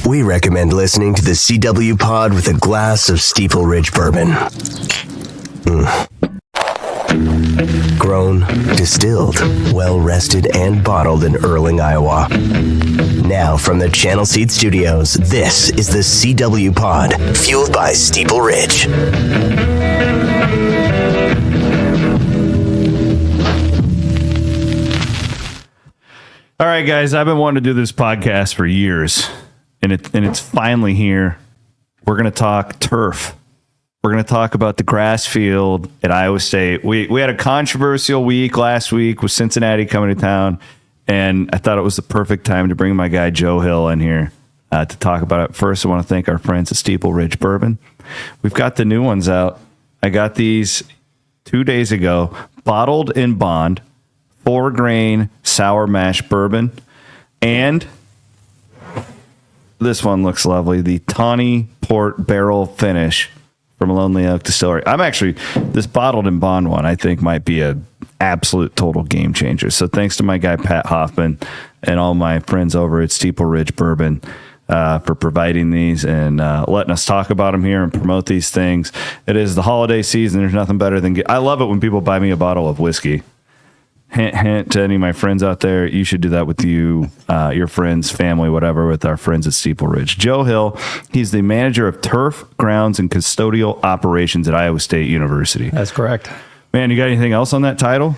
we recommend listening to the CW Pod with a glass of Steeple Ridge Bourbon. Grown, distilled, well-rested, and bottled in Erling, Iowa. Now from the Channel Seed Studios, this is the CW Pod, fueled by Steeple Ridge. All right, guys, I've been wanting to do this podcast for years, and it's finally here. We're going to talk turf. We're going to talk about the grass field at Iowa State. We had a controversial week last week with Cincinnati coming to town, and I thought it was the perfect time to bring my guy Joe Hill in here to talk about it. First, I want to thank our friends at Steeple Ridge Bourbon. We've got the new ones out. I got these 2 days ago, bottled in bond, 4-grain sour mash bourbon, and this one looks lovely, the tawny port barrel finish from Lonely Oak Distillery. This bottled in bond one, I think might be a absolute total game changer. So thanks to my guy Pat Hoffman and all my friends over at Steeple Ridge Bourbon for providing these and letting us talk about them here and promote these things. It is the holiday season. There's nothing better than I love it when people buy me a bottle of whiskey. Hint, hint to any of my friends out there, you should do that with your friends, family, whatever, with our friends at Steeple Ridge. Joe Hill, he's the manager of turf, grounds, and custodial operations at Iowa State University. That's correct. Man, you got anything else on that title?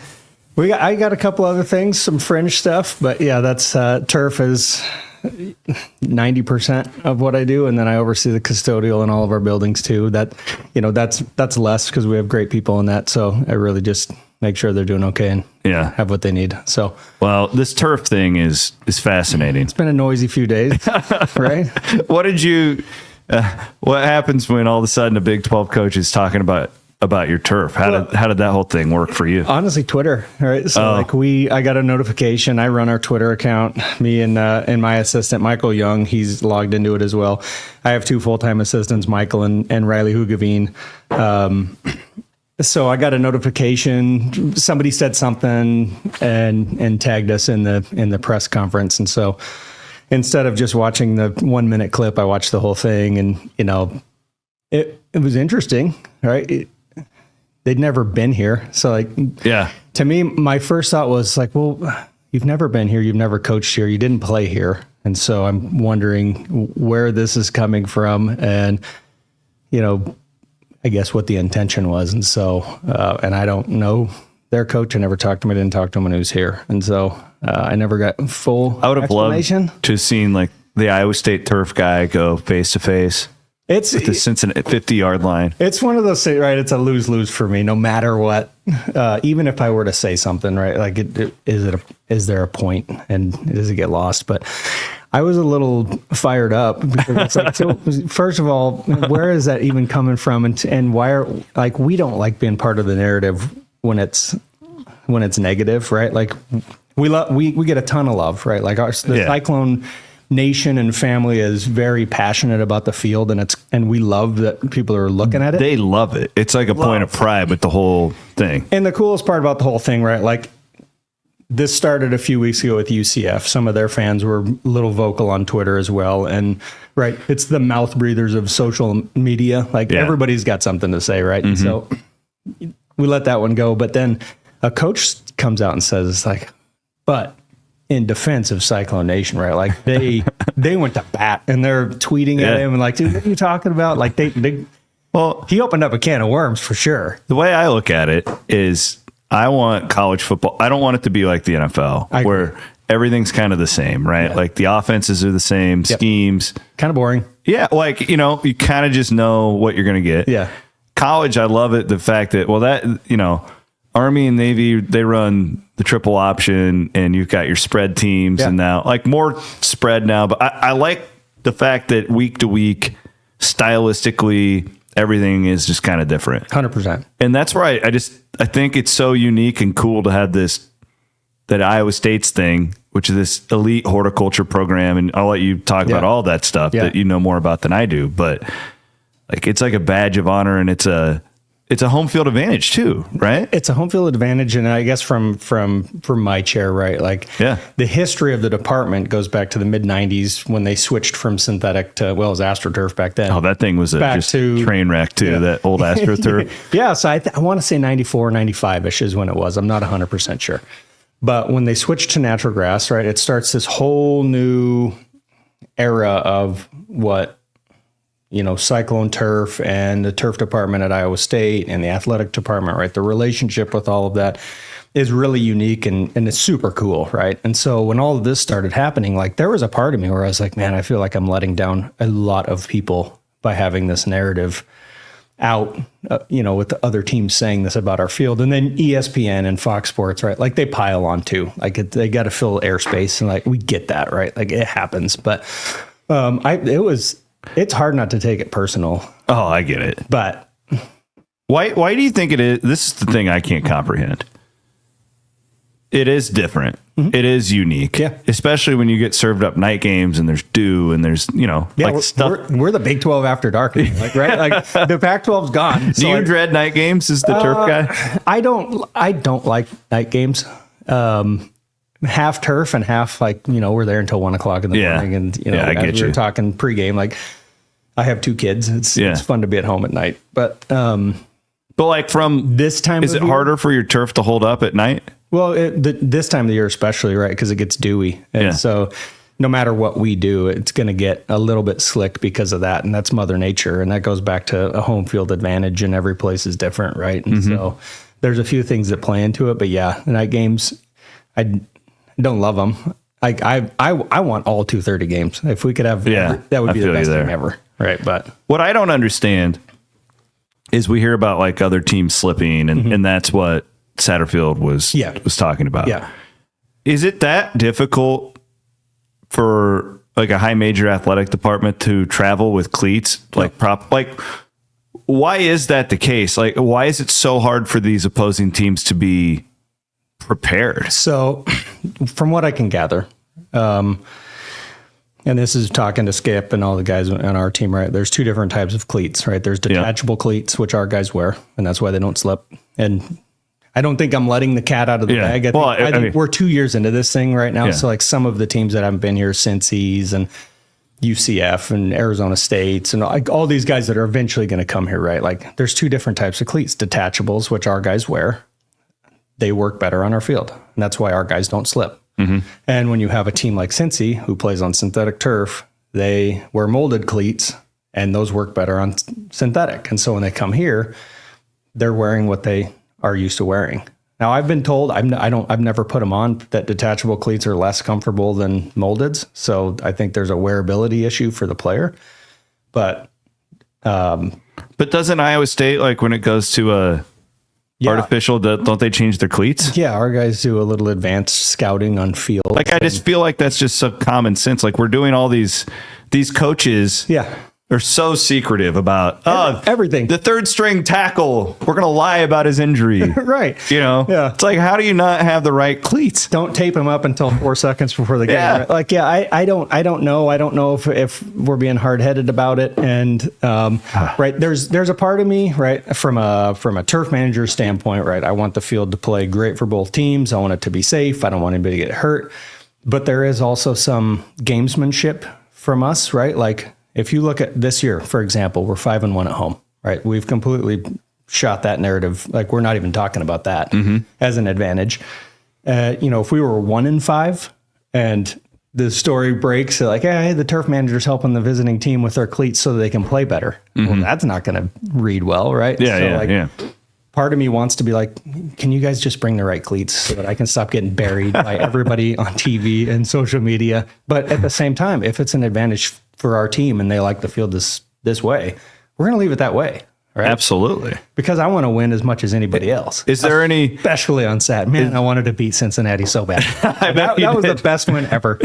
I got a couple other things, some fringe stuff, but yeah, that's turf is 90% of what I do, and then I oversee the custodial in all of our buildings too. That's less because we have great people in that, so I really just make sure they're doing okay and have what they need. So, well, this turf thing is fascinating. It's been a noisy few days, right? What happens when all of a sudden a Big 12 coach is talking about your turf? How did that whole thing work for you? Honestly, Twitter, right? So I got a notification. I run our Twitter account, me and my assistant, Michael Young, he's logged into it as well. I have two full-time assistants, Michael and Riley 𝗀𝗄𝗃𝗍𝗃. So I got a notification. Somebody said something and tagged us in the press conference. And so instead of just watching the 1 minute clip, I watched the whole thing, and it was interesting, right? They'd never been here. So to me, my first thought was like, well, you've never been here. You've never coached here. You didn't play here. And so I'm wondering where this is coming from and, I guess what the intention was. And so, and I don't know their coach. I never talked to him. I didn't talk to him when he was here. And so I never got full I would have explanation. Loved to have seen like the Iowa State turf guy go face to face. It's at the Cincinnati 50-yard line. It's one of those, right? It's a lose-lose for me, no matter what. Even if I were to say something, right? Like, is there a point, and does it get lost? But I was a little fired up because it's like, so first of all, where is that even coming from, and why we don't like being part of the narrative when it's negative, right? Like we get a ton of love, right? Like the Cyclone Nation and family is very passionate about the field, and we love that people are looking at it. They love it. It's like a point of pride with the whole thing. And the coolest part about the whole thing, right? Like this started a few weeks ago with UCF. Some of their fans were a little vocal on Twitter as well. And right, it's the mouth breathers of social media. Like everybody's got something to say, right? Mm-hmm. And so we let that one go. But then a coach comes out and says, it's like, but in defense of Cyclone Nation, right? Like they went to bat and they're tweeting at him and like, dude, what are you talking about? Like he opened up a can of worms for sure. The way I look at it is I want college football. I don't want it to be like the NFL where everything's kind of the same, right? Yeah. Like the offenses are the same, schemes. Kind of boring. Yeah. Like, you kind of just know what you're going to get. Yeah. College, I love it. The fact that, Army and Navy, they run the triple option and you've got your spread teams and now like more spread now. But I like the fact that week to week, stylistically, everything is just kind of different. 100%. And that's right. I think it's so unique and cool to have that Iowa State's thing, which is this elite horticulture program. And I'll let you talk about all that stuff that you know more about than I do. But like, it's like a badge of honor, and it's it's a home field advantage too, right? It's a home field advantage, and I guess from my chair, right? Like, the history of the department goes back to the mid '90s when they switched from synthetic to, well, it was AstroTurf back then. Oh, that thing was a train wreck too. That old AstroTurf. Yeah, so I want to say 94, 95-ish is when it was. I'm not 100% sure, but when they switched to natural grass, right, it starts this whole new era of what, Cyclone Turf and the turf department at Iowa State and the athletic department, right? The relationship with all of that is really unique and it's super cool, right? And so when all of this started happening, like, there was a part of me where I was like, man, I feel like I'm letting down a lot of people by having this narrative out, with the other teams saying this about our field. And then ESPN and Fox Sports, right? Like, they pile on too. Like, they got to fill airspace, and like, we get that, right? Like, it happens. But it's hard not to take it personal. Oh, I get it. But why do you think it is? This is the thing I can't comprehend. It is different. Mm-hmm. It is unique. Yeah. Especially when you get served up night games and there's dew and there's, stuff. We're the Big 12 after dark. Like, right? Like, the Pac-12's gone. So do you dread night games as the turf guy? I don't like night games. Half turf and half, like, we're there until 1 o'clock in the morning. And, I get we were talking pregame, like, I have 2 kids. It's fun to be at home at night. But like, from this time, is it harder for your turf to hold up at night? Well, this time of the year, especially, right? Because it gets dewy. And so no matter what we do, it's going to get a little bit slick because of that. And that's Mother Nature. And that goes back to a home field advantage, and every place is different, right? And so there's a few things that play into it. But yeah, night games, I don't love them. I want all 2:30 games. If we could have, that would be the best thing ever. Right. But what I don't understand is we hear about, like, other teams slipping, and that's what Satterfield was talking about. Yeah. Is it that difficult for, like, a high major athletic department to travel with cleats? Like, why is that the case? Like, why is it so hard for these opposing teams to be prepared? So from what I can gather, and this is talking to Skip and all the guys on our team, right? There's 2 different types of cleats, right? There's detachable cleats, which our guys wear, and that's why they don't slip. And I don't think I'm letting the cat out of the bag. I think we're 2 years into this thing right now. So, like, some of the teams that haven't been here, 𝗀•cie and UCF and Arizona States and, like, all these guys that are eventually going to come here, right? Like, there's 2 different types of cleats. Detachables, which our guys wear, they work better on our field. And that's why our guys don't slip. And when you have a team like 𝗀•cie, who plays on synthetic turf, they wear molded cleats, and those work better on synthetic. And so when they come here, they're wearing what they are used to wearing. Now, I've been told, I've never put them on, that detachable cleats are less comfortable than moldeds. So I think there's a wearability issue for the player. But doesn't Iowa State, like, when it goes to artificial, don't they change their cleats? Yeah, our guys do a little advanced scouting on field. Like, I just feel like that's just so common sense. Like, we're doing all these coaches. Yeah. Are so secretive about everything. The 3rd string tackle, we're going to lie about his injury. Right. It's like, how do you not have the right cleats? Don't tape him up until 4 seconds before the game. Yeah. Like, I don't know. I don't know if we're being hard-headed about it. And, right. There's a part of me, right, from a turf manager standpoint, right. I want the field to play great for both teams. I want it to be safe. I don't want anybody to get hurt, but there is also some gamesmanship from us, right? Like, if you look at this year, for example, we're 5-1 at home, right? We've completely shot that narrative. Like, we're not even talking about that as an advantage. If we were 1-5 and the story breaks, like, hey, the turf manager's helping the visiting team with their cleats so that they can play better. Well, that's not going to read well, right? Part of me wants to be like, can you guys just bring the right cleats so that I can stop getting buried by everybody on TV and social media? But at the same time, if it's an advantage for our team and they like the field this way, we're going to leave it that way. Right? Absolutely. Because I want to win as much as anybody else. Is there any... Especially on Sat. Man, I wanted to beat Cincinnati so bad. that was the best win ever.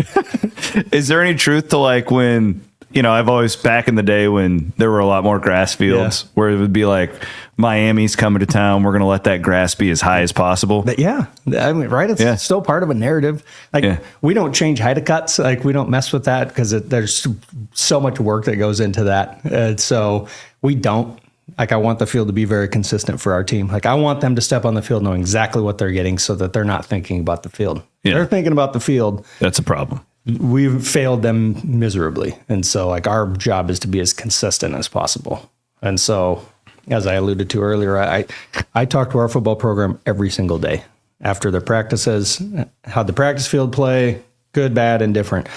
Is there any truth to, like, when... I've always, back in the day when there were a lot more grass fields, where it would be like, Miami's coming to town, we're going to let that grass be as high as possible. But right? It's still part of a narrative. Like, we don't change height of cuts. Like, we don't mess with that because there's so much work that goes into that. So we don't Like, I want the field to be very consistent for our team. Like, I want them to step on the field knowing exactly what they're getting so that they're not thinking about the field. Yeah. They're thinking about the field. That's a problem. We've failed them miserably. And so, like, our job is to be as consistent as possible. And so, as I alluded to earlier, I talk to our football program every single day after their practices, how'd the practice field play, good, bad, indifferent.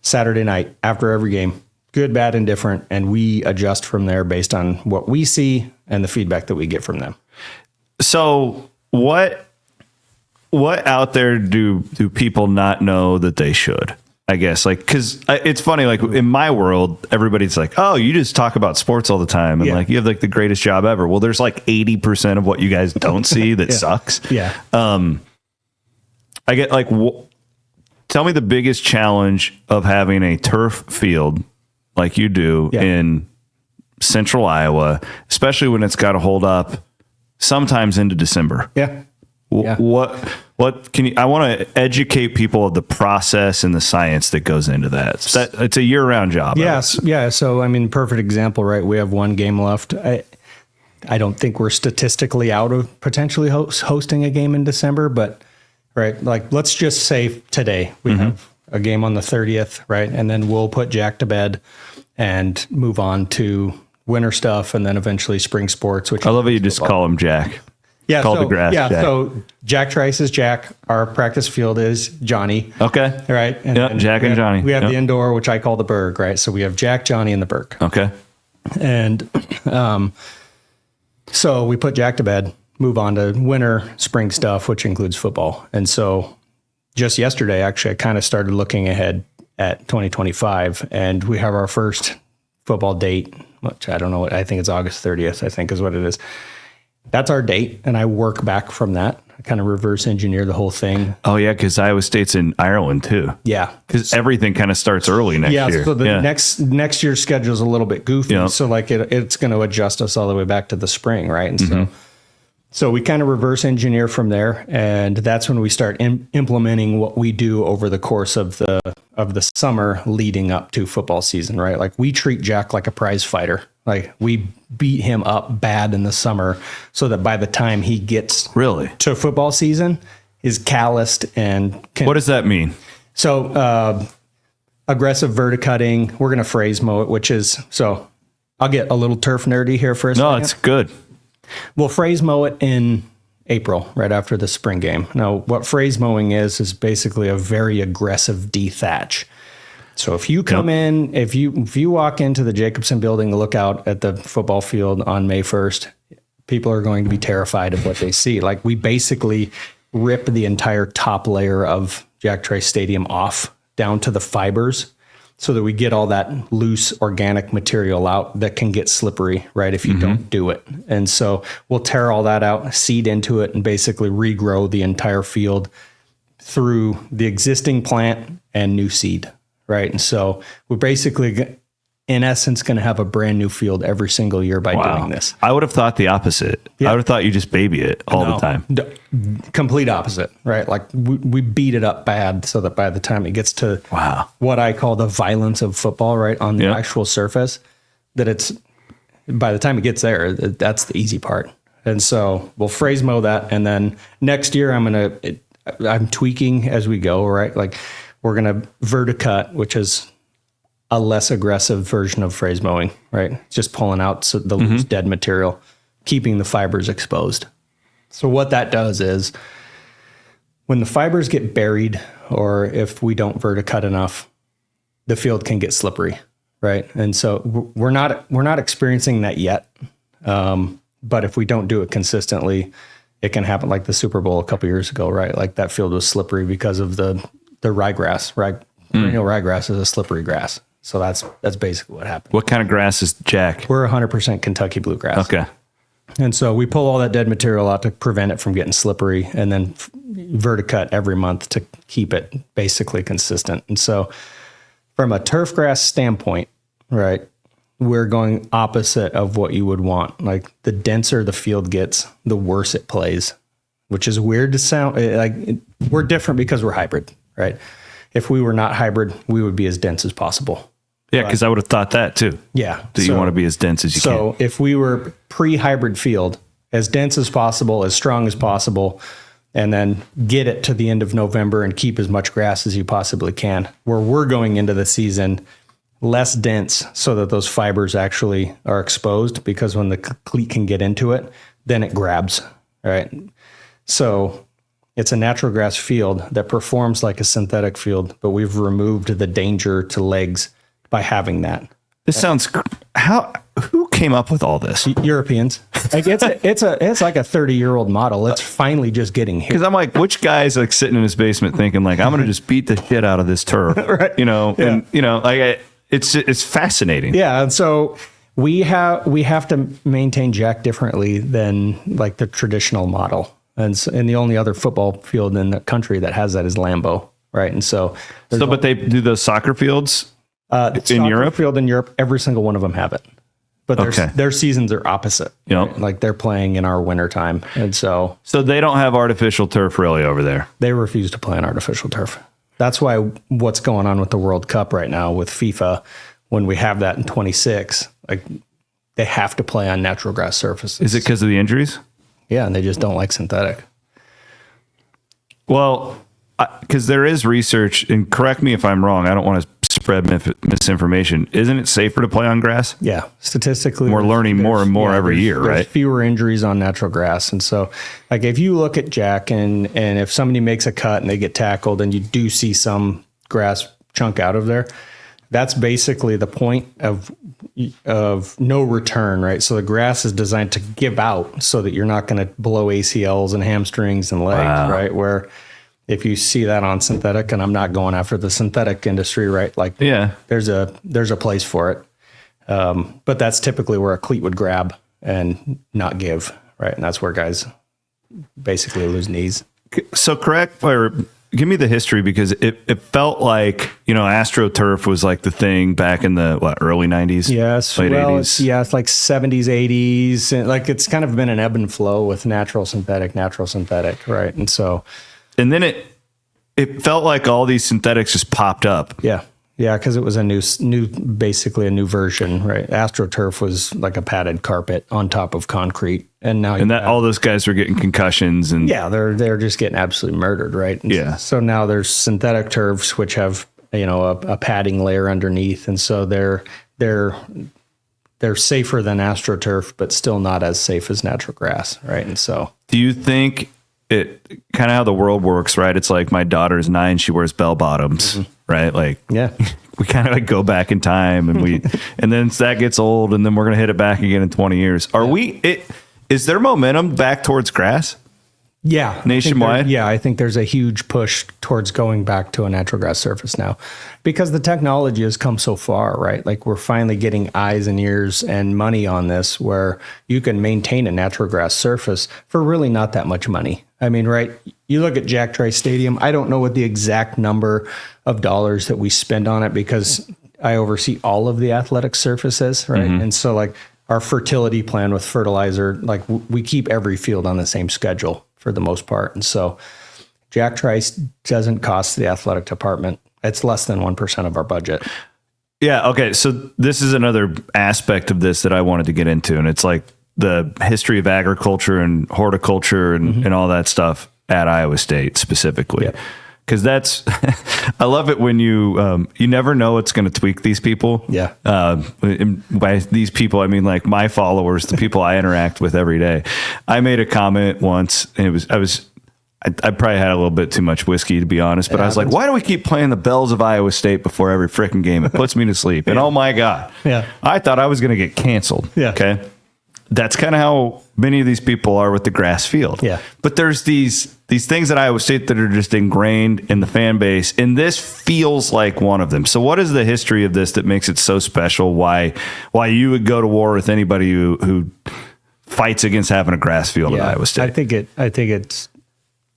Saturday night after every game, good, bad, indifferent, and we adjust from there based on what we see and the feedback that we get from them. So what out there do people not know that they should? I guess, like, because it's funny, like in my world, everybody's like, oh, you just talk about sports all the time. And like, you have like the greatest job ever. Well, there's like 80% of what you guys don't see that sucks. Yeah. I get like, tell me the biggest challenge of having a turf field like you do in central Iowa, especially when it's got to hold up sometimes into December. Yeah. What can you, I want to educate people of the process and the science that goes into that. It's a year round job. Yes. Yeah. So, I mean, perfect example, right? We have one game left. I don't think we're statistically out of potentially hosting a game in December, but right. Like, let's just say today we have a game on the 30th, right? And then we'll put Jack to bed and move on to winter stuff. And then eventually spring sports, which I love how you just call him Jack. Yeah, the grass. Yeah, Jack. So Jack Trice is Jack. Our practice field is Johnny. Okay. Right. And Jack and Johnny. We have the indoor, which I call the Berg, right? So we have Jack, Johnny, and the Berg. Okay. And so we put Jack to bed, move on to winter, spring stuff, which includes football. And so just yesterday, actually, I kind of started looking ahead at 2025, and we have our first football date, which I don't know what, I think it's August 30th, I think is what it is. That's our date, and I work back from that. I kind of reverse engineer the whole thing. Oh, yeah, because Iowa State's in Ireland, too. Yeah. Because everything kind of starts early next year. So the next year's schedule is a little bit goofy. So, like, it's going to adjust us all the way back to the spring, right? And so we kind of reverse engineer from there, and that's when we start implementing what we do over the course of the summer leading up to football season, right? Like, we treat Jack like a prize fighter. Like, we beat him up bad in the summer so that by the time he gets to football season, is calloused and what does that mean? So aggressive verticutting, we're going to phrase mow it, which is, so I'll get a little turf nerdy here for a second. No, it's good. We'll phrase mow it in April, right after the spring game. Now, what phrase mowing is basically a very aggressive dethatch. So if you come in, if you walk into the Jacobson building, look out at the football field on May 1st, people are going to be terrified of what they see. Like, we basically rip the entire top layer of Jack Trice Stadium off down to the fibers so that we get all that loose organic material out that can get slippery, right, if you don't do it. And so we'll tear all that out, seed into it, and basically regrow the entire field through the existing plant and new seed. Right. And so we're basically, in essence, going to have a brand new field every single year by doing this. I would have thought the opposite. I would have thought you just baby it all the time. Complete opposite. Right. Like, we beat it up bad so that by the time it gets to what I call the violence of football, right, on the actual surface, that it's, by the time it gets there, that's the easy part. And so we'll phrase mow that. And then next year I'm tweaking as we go. Right. Like, we're going to verticut, which is a less aggressive version of phrase mowing, right? Just pulling out the loose dead material, keeping the fibers exposed. So what that does is, when the fibers get buried, or if we don't verticut enough, the field can get slippery, right? And so we're not experiencing that yet. But if we don't do it consistently, it can happen, like the Super Bowl a couple years ago, right? Like, that field was slippery because of the ryegrass, right? Perennial ryegrass is a slippery grass. So that's basically what happened. What kind of grass is Jack? We're 100% Kentucky bluegrass. Okay. And so we pull all that dead material out to prevent it from getting slippery, and then verticut every month to keep it basically consistent. And so from a turf grass standpoint, right, we're going opposite of what you would want. Like, the denser the field gets, the worse it plays, which is weird to sound like. We're different because we're hybrid, right? If we were not hybrid, we would be as dense as possible. Yeah, because I would have thought that too. Yeah. That you want to be as dense as you can. So if we were pre-hybrid field, as dense as possible, as strong as possible, and then get it to the end of November and keep as much grass as you possibly can, where we're going into the season less dense so that those fibers actually are exposed, because when the cleat can get into it, then it grabs, right? So it's a natural grass field that performs like a synthetic field, but we've removed the danger to legs by having that. This sounds, who came up with all this? Europeans. Like it's like a 30-year-old model. It's finally just getting here. Because I'm like, which guy's like sitting in his basement thinking like, I'm going to just beat the shit out of this turf, right? And like it's fascinating. Yeah, and so we have to maintain Jack differently than like the traditional model, and the only other football field in the country that has that is Lambeau, right? And so, but they do those soccer fields in Europe. Field in Europe, every single one of them have it, but their seasons are opposite. Yep. Right? Like they're playing in our winter time, and so they don't have artificial turf really over there. They refuse to play on artificial turf. That's why what's going on with the World Cup right now with FIFA, when we have that in 26, like they have to play on natural grass surfaces. Is it because of the injuries? Yeah, and they just don't like synthetic. Well, because there is research, and correct me if I'm wrong, I don't want to spread misinformation. Isn't it safer to play on grass? Yeah, statistically. We're learning more and more every year, right? There's fewer injuries on natural grass. And so, like, if you look at Jack and if somebody makes a cut and they get tackled and you do see some grass chunk out of there, that's basically the point of no return, right? So the grass is designed to give out so that you're not going to blow ACLs and hamstrings and legs, right? Where if you see that on synthetic, and I'm not going after the synthetic industry, right? Like, there's a place for it. But that's typically where a cleat would grab and not give, right? And that's where guys basically lose knees. So give me the history, because it felt like, AstroTurf was like the thing back in the early 90s? Yes. Late 80s? It's like 70s, 80s. And like it's kind of been an ebb and flow with natural synthetic, right? And so... And then it felt like all these synthetics just popped up. Yeah. Yeah, because it was basically a new version, right? AstroTurf was like a padded carpet on top of concrete. And now all those guys were getting concussions and they're just getting absolutely murdered, right? And so now there's synthetic turfs which have, a padding layer underneath, and so they're safer than AstroTurf, but still not as safe as natural grass, right? And so, do you think it kind of how the world works, right? It's like my daughter's 9, she wears bell bottoms, right? Like, we kind of like go back in time, and and then that gets old, and then we're going to hit it back again in 20 years. Is there momentum back towards grass? Yeah. Nationwide? I think there's a huge push towards going back to a natural grass surface now, because the technology has come so far, right? Like we're finally getting eyes and ears and money on this, where you can maintain a natural grass surface for really not that much money. I mean, right? You look at Jack Trice Stadium. I don't know what the exact number of dollars that we spend on it, because I oversee all of the athletic surfaces, right? Mm-hmm. And so like our fertility plan with fertilizer, like we keep every field on the same schedule for the most part. And so Jack Trice doesn't cost the athletic department. It's less than 1% of our budget. Yeah. Okay. So this is another aspect of this that I wanted to get into. And it's like the history of agriculture and horticulture and all that stuff at Iowa State specifically. Yep. Because that's, I love it when you never know what's going to tweak these people. Yeah. And by these people, I mean like my followers, the people I interact with every day. I made a comment once, and I probably had a little bit too much whiskey, to be honest, but I was like, why do we keep playing the bells of Iowa State before every freaking game? It puts me to sleep. And oh my God. Yeah. I thought I was going to get canceled. Yeah. Okay. That's kind of how many of these people are with the grass field. Yeah. But there's these things at Iowa State that are just ingrained in the fan base, and this feels like one of them. So what is the history of this that makes it so special? Why you would go to war with anybody who fights against having a grass field at Iowa State? I think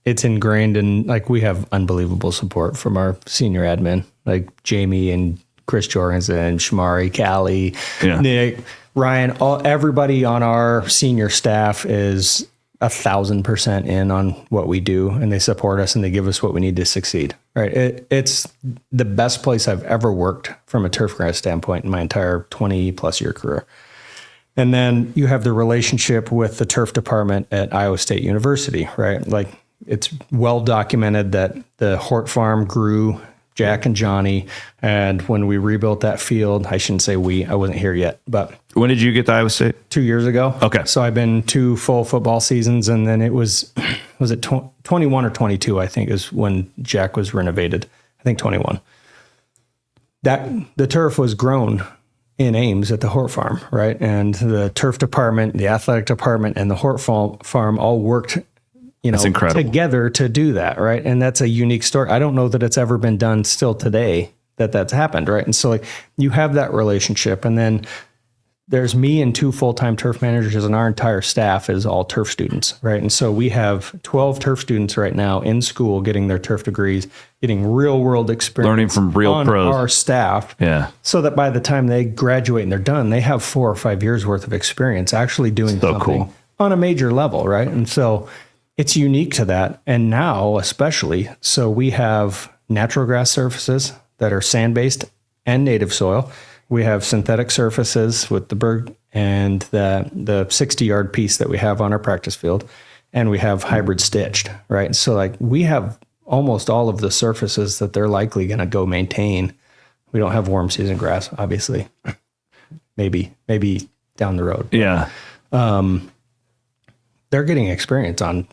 it's ingrained in, like, we have unbelievable support from our senior admin, like Jamie and Chris Jorgensen, Shamari, Callie, Nick, Ryan, everybody on our senior staff is 1,000% in on what we do, and they support us and they give us what we need to succeed. Right. It's the best place I've ever worked from a turf grass standpoint in my entire 20+ year career. And then you have the relationship with the turf department at Iowa State University, right? Like, it's well documented that the Hort Farm grew Jack and Johnny. And when we rebuilt that field, I shouldn't say I wasn't here yet, but When did you get to Iowa State? 2 years ago. Okay. So I've been 2 full football seasons, and then it was it 21 or 22, I think, is when Jack was renovated. I think 21. That the turf was grown in Ames at the Hort Farm, right? And the turf department, the athletic department, and the Hort Farm all worked, That's incredible. together to do that, right? And that's a unique story. I don't know that it's ever been done still today that's happened, right? And so, like, you have that relationship, and then there's me and 2 full-time turf managers, and our entire staff is all turf students, right? And so we have 12 turf students right now in school getting their turf degrees, getting real-world experience, Learning from real on pros. our staff, Yeah. so that by the time they graduate and they're done, they have 4 or 5 years worth of experience actually doing So something cool. on a major level, right? And so it's unique to that. And now, especially, so we have natural grass surfaces that are sand-based and native soil. We have synthetic surfaces with the berg and the 60-yard piece that we have on our practice field. And we have hybrid stitched, right? And so, like, we have almost all of the surfaces that they're likely going to go maintain. We don't have warm season grass, obviously. Maybe down the road. Yeah. They're getting experience on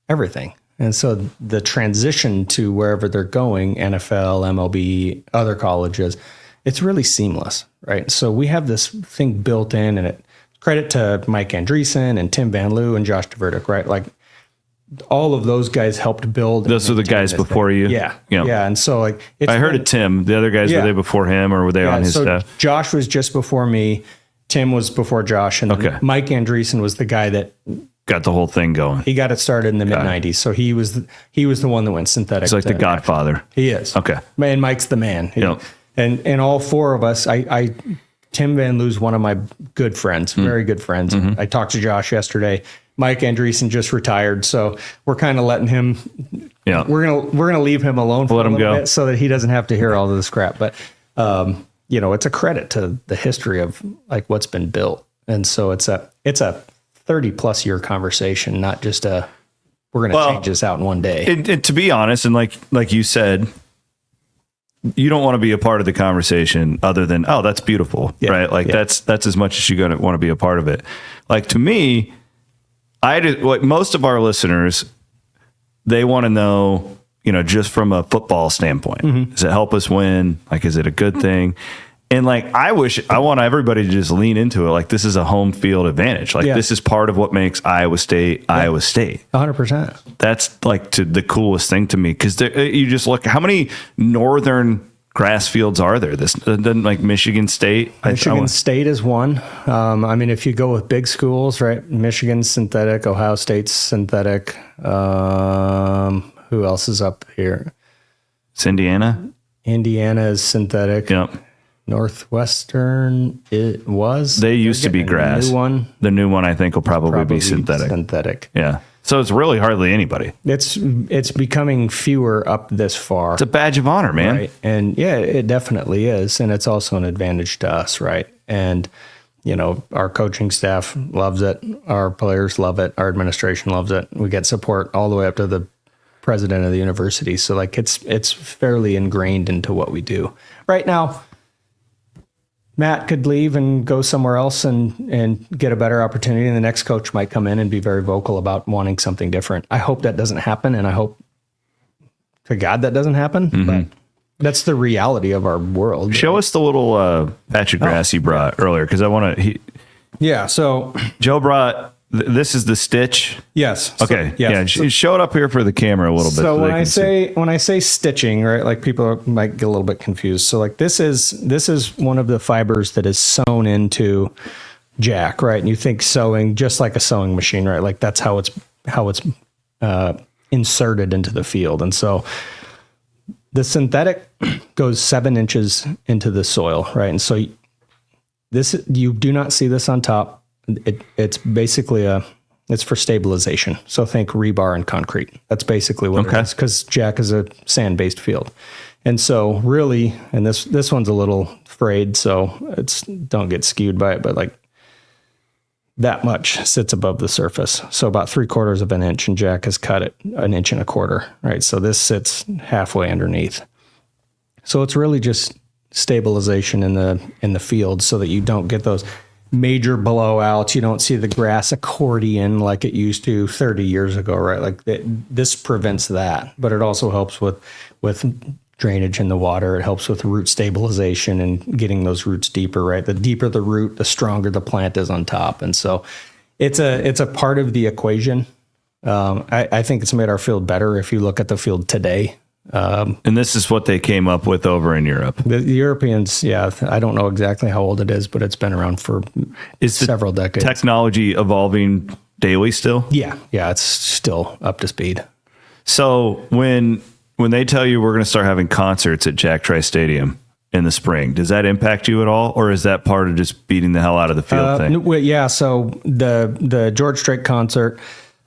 everything. And so the transition to wherever they're going, NFL, MLB, other colleges, it's really seamless, right? So we have this thing built in, and credit to Mike Andreessen and Tim Van Loo and Josh DeVerdick, right? Like, all of those guys helped build. Those were the guys before you? Yeah. Yeah. Yeah. And so, like, I heard of Tim. The other guys, Yeah. were they before him, or were they on his so staff? Josh was just before me. Tim was before Josh. And then Okay. Mike Andreessen was the guy that Got the whole thing going. he got it started in the mid 90s. So he was the one that went synthetic. It's like the to- Godfather. He is. Okay. Man, Mike's the man. Yep. And all 4 of us, Tim Van Loo's one of my good friends, very good friends. I talked to Josh yesterday. Mike Andreessen just retired, so we're kind of letting him. Yeah. We're gonna leave him alone for Let a him little go. bit so that he doesn't have to hear all of this crap. But it's a credit to the history of, like, what's been built, and so it's a 30+ year conversation, not just we're going to change this out in one day. And to be honest, and like you said, you don't want to be a part of the conversation other than, oh, that's beautiful, right? Like, that's as much as you're going to want to be a part of it. Like, to me, like most of our listeners, they want to know, just from a football standpoint, does it help us win? Like, is it a good thing? And, like, I want everybody to just lean into it. Like, this is a home field advantage. Like, this is part of what makes Iowa State, Iowa State. 100%. That's, like, the coolest thing to me. Cause you just look, how many northern grass fields are there? This doesn't, like, Michigan State. Michigan State is one. I mean, if you go with big schools, right? Michigan's synthetic, Ohio State's synthetic. Who else is up here? It's Indiana. Indiana is synthetic. Yep. Northwestern, it was. They used to be grass. New one. The new one, I think, will probably be synthetic. Synthetic. Yeah. So it's really hardly anybody. It's becoming fewer up this far. It's a badge of honor, man. Right. And yeah, it definitely is. And it's also an advantage to us, right? And, our coaching staff loves it. Our players love it. Our administration loves it. We get support all the way up to the president of the university. So, like, it's fairly ingrained into what we do. Right now, Matt could leave and go somewhere else and get a better opportunity. And the next coach might come in and be very vocal about wanting something different. I hope that doesn't happen. And I hope to God that doesn't happen. But that's the reality of our world. Show us the little patch of grass you brought earlier, because I want to. Yeah. So Joe brought. This is the stitch. yes. Okay. Yes. Yeah. Show it up here for the camera a little bit. So they when can see. I say stitching, right, like, people might get a little bit confused. So, like, this is one of the fibers that is sewn into Jack, right? And you think sewing just like a sewing machine, right? Like, that's how it's inserted into the field. And so the synthetic goes 7 inches into the soil, right? And so you do not see this on top. It's basically It's for stabilization. So think rebar and concrete. That's basically what it is, because Jack is a sand-based field. And so really, and this one's a little frayed, so don't get skewed by it, but like that much sits above the surface. So about 3/4 of an inch, and Jack has cut it 1.25 inches, right? So this sits halfway underneath. So it's really just stabilization in the field so that you don't get those major blowouts. You don't see the grass accordion like it used to 30 years ago, right? Like this prevents that, but it also helps with drainage in the water. It helps with root stabilization and getting those roots deeper, right? The deeper the root, the stronger the plant is on top. And so it's a part of the equation. I think it's made our field better if you look at the field today. And this is what they came up with over in Europe. The Europeans, yeah, I don't know exactly how old it is, but it's been around for several decades. Technology evolving daily still? Yeah, it's still up to speed. So when they tell you we're going to start having concerts at Jack Trice Stadium in the spring, does that impact you at all, or is that part of just beating the hell out of the field thing? Well, yeah, so the George Strait concert.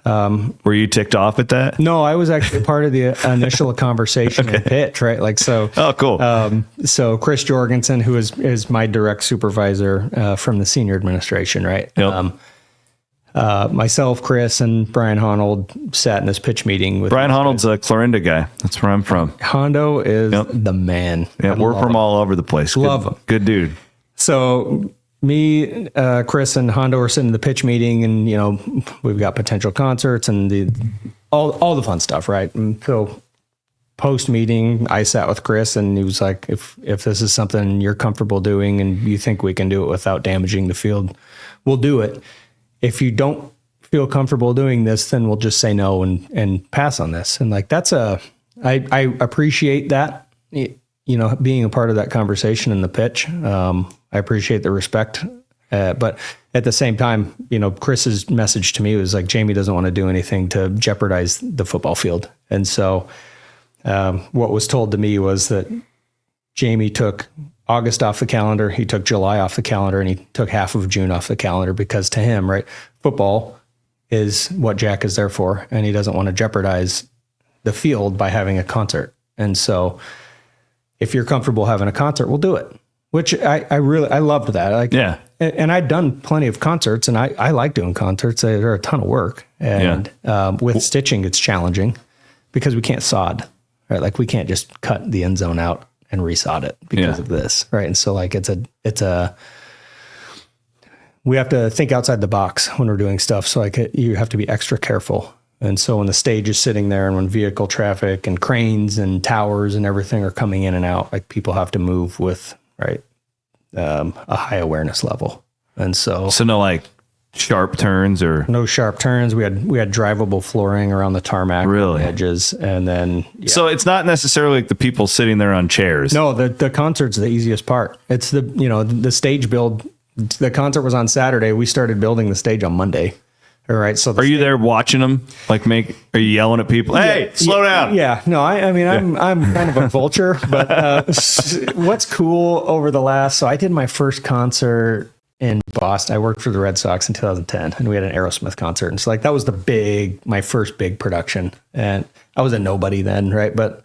Were you ticked off at that? No, I was actually part of the initial conversation and pitch, right? Like, so. Oh, cool. So Chris Jorgensen, who is my direct supervisor from the senior administration, right? Yep. Myself, Chris, and Brian Honold sat in this pitch meeting with Brian Honold's a Clarinda guy. That's where I'm from. Hondo is the man. Yeah, we're from all over the place. Love him. Good dude. So me, Chris, and Hondo are sitting in the pitch meeting, and we've got potential concerts and all the fun stuff, right? And so post meeting, I sat with Chris, and he was like, "If this is something you're comfortable doing, and you think we can do it without damaging the field, we'll do it. If you don't feel comfortable doing this, then we'll just say no and pass on this." And like I appreciate that, being a part of that conversation in the pitch. I appreciate the respect, but at the same time, Chris's message to me was like, Jamie doesn't want to do anything to jeopardize the football field. And so what was told to me was that Jamie took August off the calendar, he took July off the calendar, and he took half of June off the calendar, because to him, right, football is what Jack is there for, and he doesn't want to jeopardize the field by having a concert. And so if you're comfortable having a concert, we'll do it. Which I loved that. Yeah. And I'd done plenty of concerts, and I like doing concerts. They're a ton of work. And with stitching, it's challenging because we can't sod, right? Like we can't just cut the end zone out and resod it because of this, right? And so like we have to think outside the box when we're doing stuff. So like you have to be extra careful. And so when the stage is sitting there, and when vehicle traffic and cranes and towers and everything are coming in and out, like people have to move with a high awareness level. And so no like sharp turns or no sharp turns. We had drivable flooring around the tarmac edges, and then so it's not necessarily like the people sitting there on chairs. No, the concert's the easiest part. It's the stage build. The concert was on Saturday. We started building the stage on Monday. All right. So are you there watching them? Like, are you yelling at people? Hey, slow down. Yeah. No, I'm kind of a vulture, but what's cool over the last, so I did my first concert in Boston. I worked for the Red Sox in 2010, and we had an Aerosmith concert. And so like, that was my first big production, and I was a nobody then. Right. But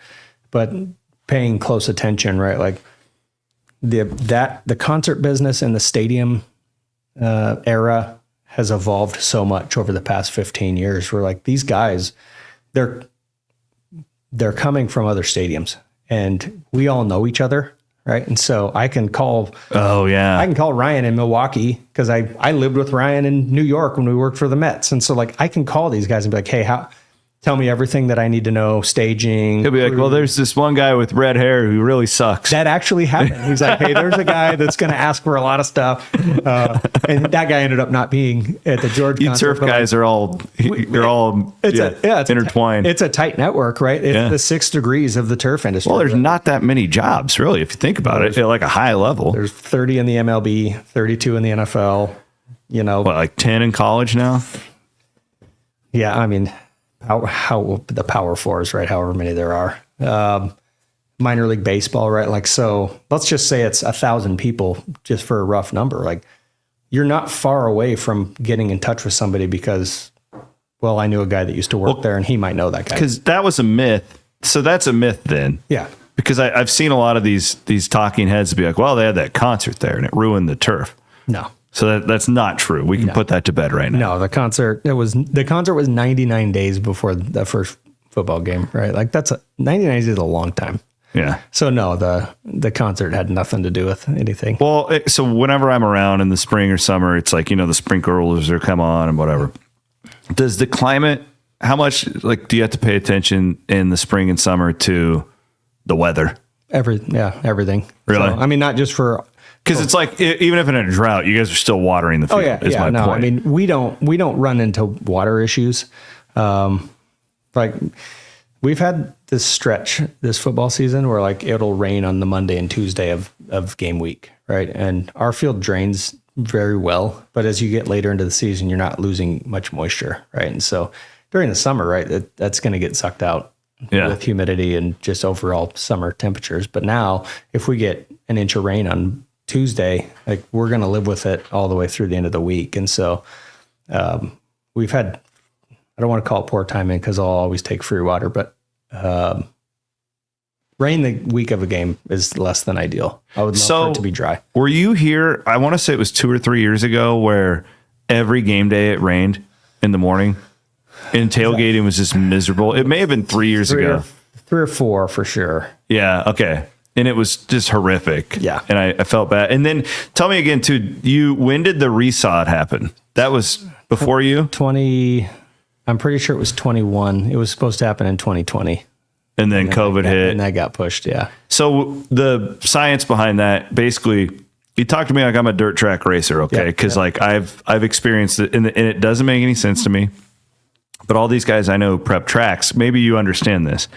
paying close attention, right? Like the concert business and the stadium era has evolved so much over the past 15 years. We're like, these guys, they're coming from other stadiums, and we all know each other, right? And so I can call Ryan in Milwaukee, because I lived with Ryan in New York when we worked for the Mets. And so like, I can call these guys and be like, hey, tell me everything that I need to know, staging. He'll be like, well, there's this one guy with red hair who really sucks. That actually happened. He's like, hey, there's a guy that's going to ask for a lot of stuff. And that guy ended up not being at the George concert. Turf guys are all intertwined. It's a tight network, right? It's the 6 degrees of the turf industry. Well, there's not that many jobs, really, if you think about it, at like a high level. There's 30 in the MLB, 32 in the NFL, like 10 in college now? Yeah, I mean, how the Power Fours, right? However many there are. Minor League Baseball, right? Like, so let's just say it's 1,000 people, just for a rough number. Like, you're not far away from getting in touch with somebody because well, I knew a guy that used to work there, and he might know that guy. Because that was a myth. So that's a myth then. Yeah. Because I've seen a lot of these talking heads be like, well, they had that concert there and it ruined the turf. No. So that's not true. We can put that to bed right now. No, the concert was 99 days before the first football game, right? Like 99 days is a long time. Yeah. So no, the concert had nothing to do with anything. Well, so whenever I'm around in the spring or summer, it's like, the sprinklers are come on and whatever. Does the climate, how much do you have to pay attention in the spring and summer to the weather? Everything. Really? So, I mean, not just for, because it's like, even if in a drought, you guys are still watering the field. Is my point. I mean, we don't run into water issues. Like we've had this stretch this football season where like it'll rain on the Monday and Tuesday of game week, right? And our field drains very well, but as you get later into the season, you're not losing much moisture, right? And so during the summer, right, that's going to get sucked out with humidity and just overall summer temperatures. But now, if we get an inch of rain on Tuesday, like we're going to live with it all the way through the end of the week. And so we've had, I don't want to call it poor timing because I'll always take free water, but rain the week of a game is less than ideal. I would love for it to be dry. Were you here? I want to say it was 2 or 3 years ago where every game day it rained in the morning and tailgating was just miserable. It may have been 3 years ago. 3 or 4 for sure. Yeah. Okay. And it was just horrific. Yeah. And I felt bad. And then tell me again too, when did the resod happen? That was before you? I'm pretty sure it was 21. It was supposed to happen in 2020. And then COVID hit. And that got pushed, yeah. So the science behind that, basically, you talk to me like I'm a dirt track racer, okay? Because like I've experienced it, and it doesn't make any sense to me. But all these guys I know prep tracks, maybe you understand this,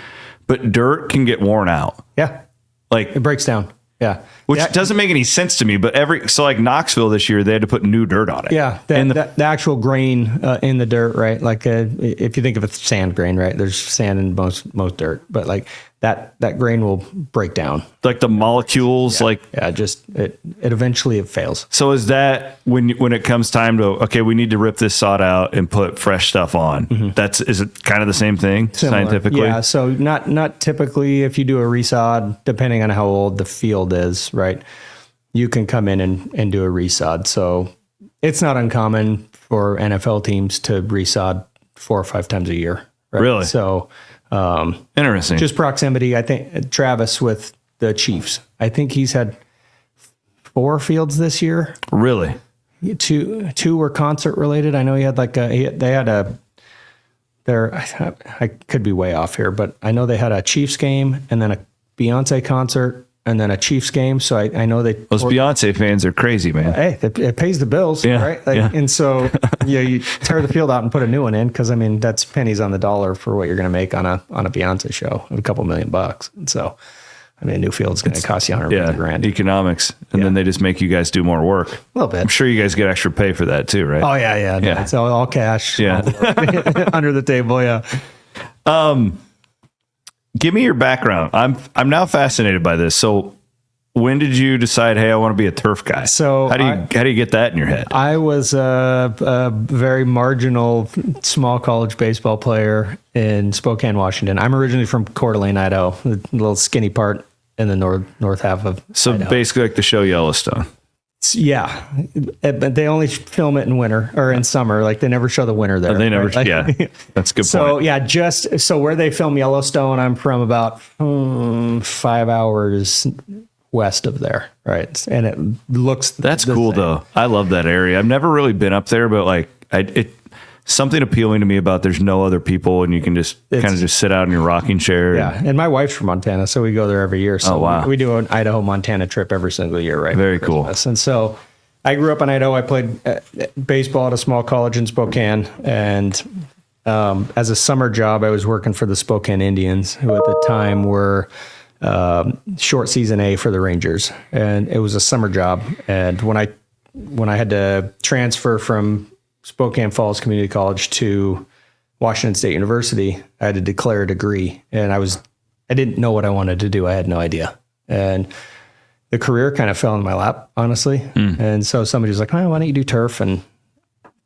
but dirt can get worn out. Yeah. Like it breaks down. Yeah. Which doesn't make any sense to me, but so like Knoxville this year, they had to put new dirt on it. Yeah. The actual grain in the dirt, right? Like if you think of a sand grain, right? There's sand in most dirt, but like that grain will break down. Like the molecules, it eventually fails. So is that when it comes time to, okay, we need to rip this sod out and put fresh stuff on? Mm-hmm. Is it kind of the same thing scientifically? Yeah. So not typically if you do a resod, depending on how old the field is, right? You can come in and do a resod. So it's not uncommon for NFL teams to resod 4 or 5 times a year. Right? Really? So, interesting. Just proximity. I think Travis with the Chiefs, I think he's had 4 fields this year. Really? 2 were concert related. I know he had I could be way off here, but I know they had a Chiefs game and then a Beyonce concert and then a Chiefs game. So I know those Beyonce fans are crazy, man. Hey, it pays the bills, right? And so you tear the field out and put a new one in because I mean that's pennies on the dollar for what you're going to make on a Beyonce show, a couple $1 million. And so I mean, a new field's going to cost you $100,000. Economics, and then they just make you guys do more work. A little bit. I'm sure you guys get extra pay for that too, right? Oh yeah. No, it's all cash. Yeah, under the table. Yeah. Give me your background. I'm now fascinated by this. So, when did you decide, hey, I want to be a turf guy? So how do you get that in your head? I was a very marginal small college baseball player in Spokane, Washington. I'm originally from Coeur d'Alene, Idaho, the little skinny part in the north half of Idaho. Basically like the show Yellowstone. Yeah, but they only film it in winter or in summer. Like they never show the winter there. They never. Right? That's a good point. So yeah, where they film Yellowstone, I'm from about 5 hours west of there, right? And it looks that's cool same. Though. I love that area. I've never really been up there, but like something appealing to me about there's no other people and you can just kind of just sit out in your rocking chair. Yeah. And my wife's from Montana, so we go there every year. So we do an Idaho, Montana trip every single year, right? Very cool. And so I grew up in Idaho. I played baseball at a small college in Spokane. And as a summer job, I was working for the Spokane Indians, who at the time were short season A for the Rangers. And it was a summer job. And when I had to transfer from Spokane Falls Community College to Washington State University, I had to declare a degree, and I didn't know what I wanted to do. I had no idea. And the career kind of fell in my lap, honestly. And so somebody was like, why don't you do turf? And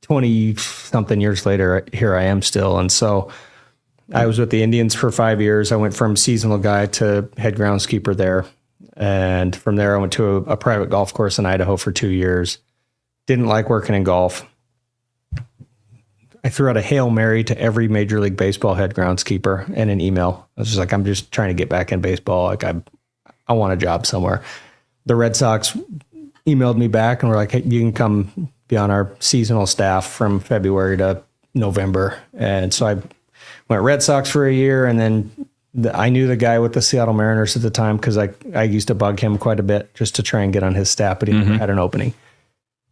20 something years later, here I am still. And so I was with the Indians for 5 years. I went from seasonal guy to head groundskeeper there. And from there, I went to a private golf course in Idaho for 2 years. Didn't like working in golf. I threw out a Hail Mary to every Major League Baseball head groundskeeper and an email. I was just like, I'm just trying to get back in baseball. Like I want a job somewhere. The Red Sox emailed me back and were like, hey, you can come be on our seasonal staff from February to November. And so I went Red Sox for a year, and then I knew the guy with the Seattle Mariners at the time because I used to bug him quite a bit just to try and get on his staff, but he never had an opening.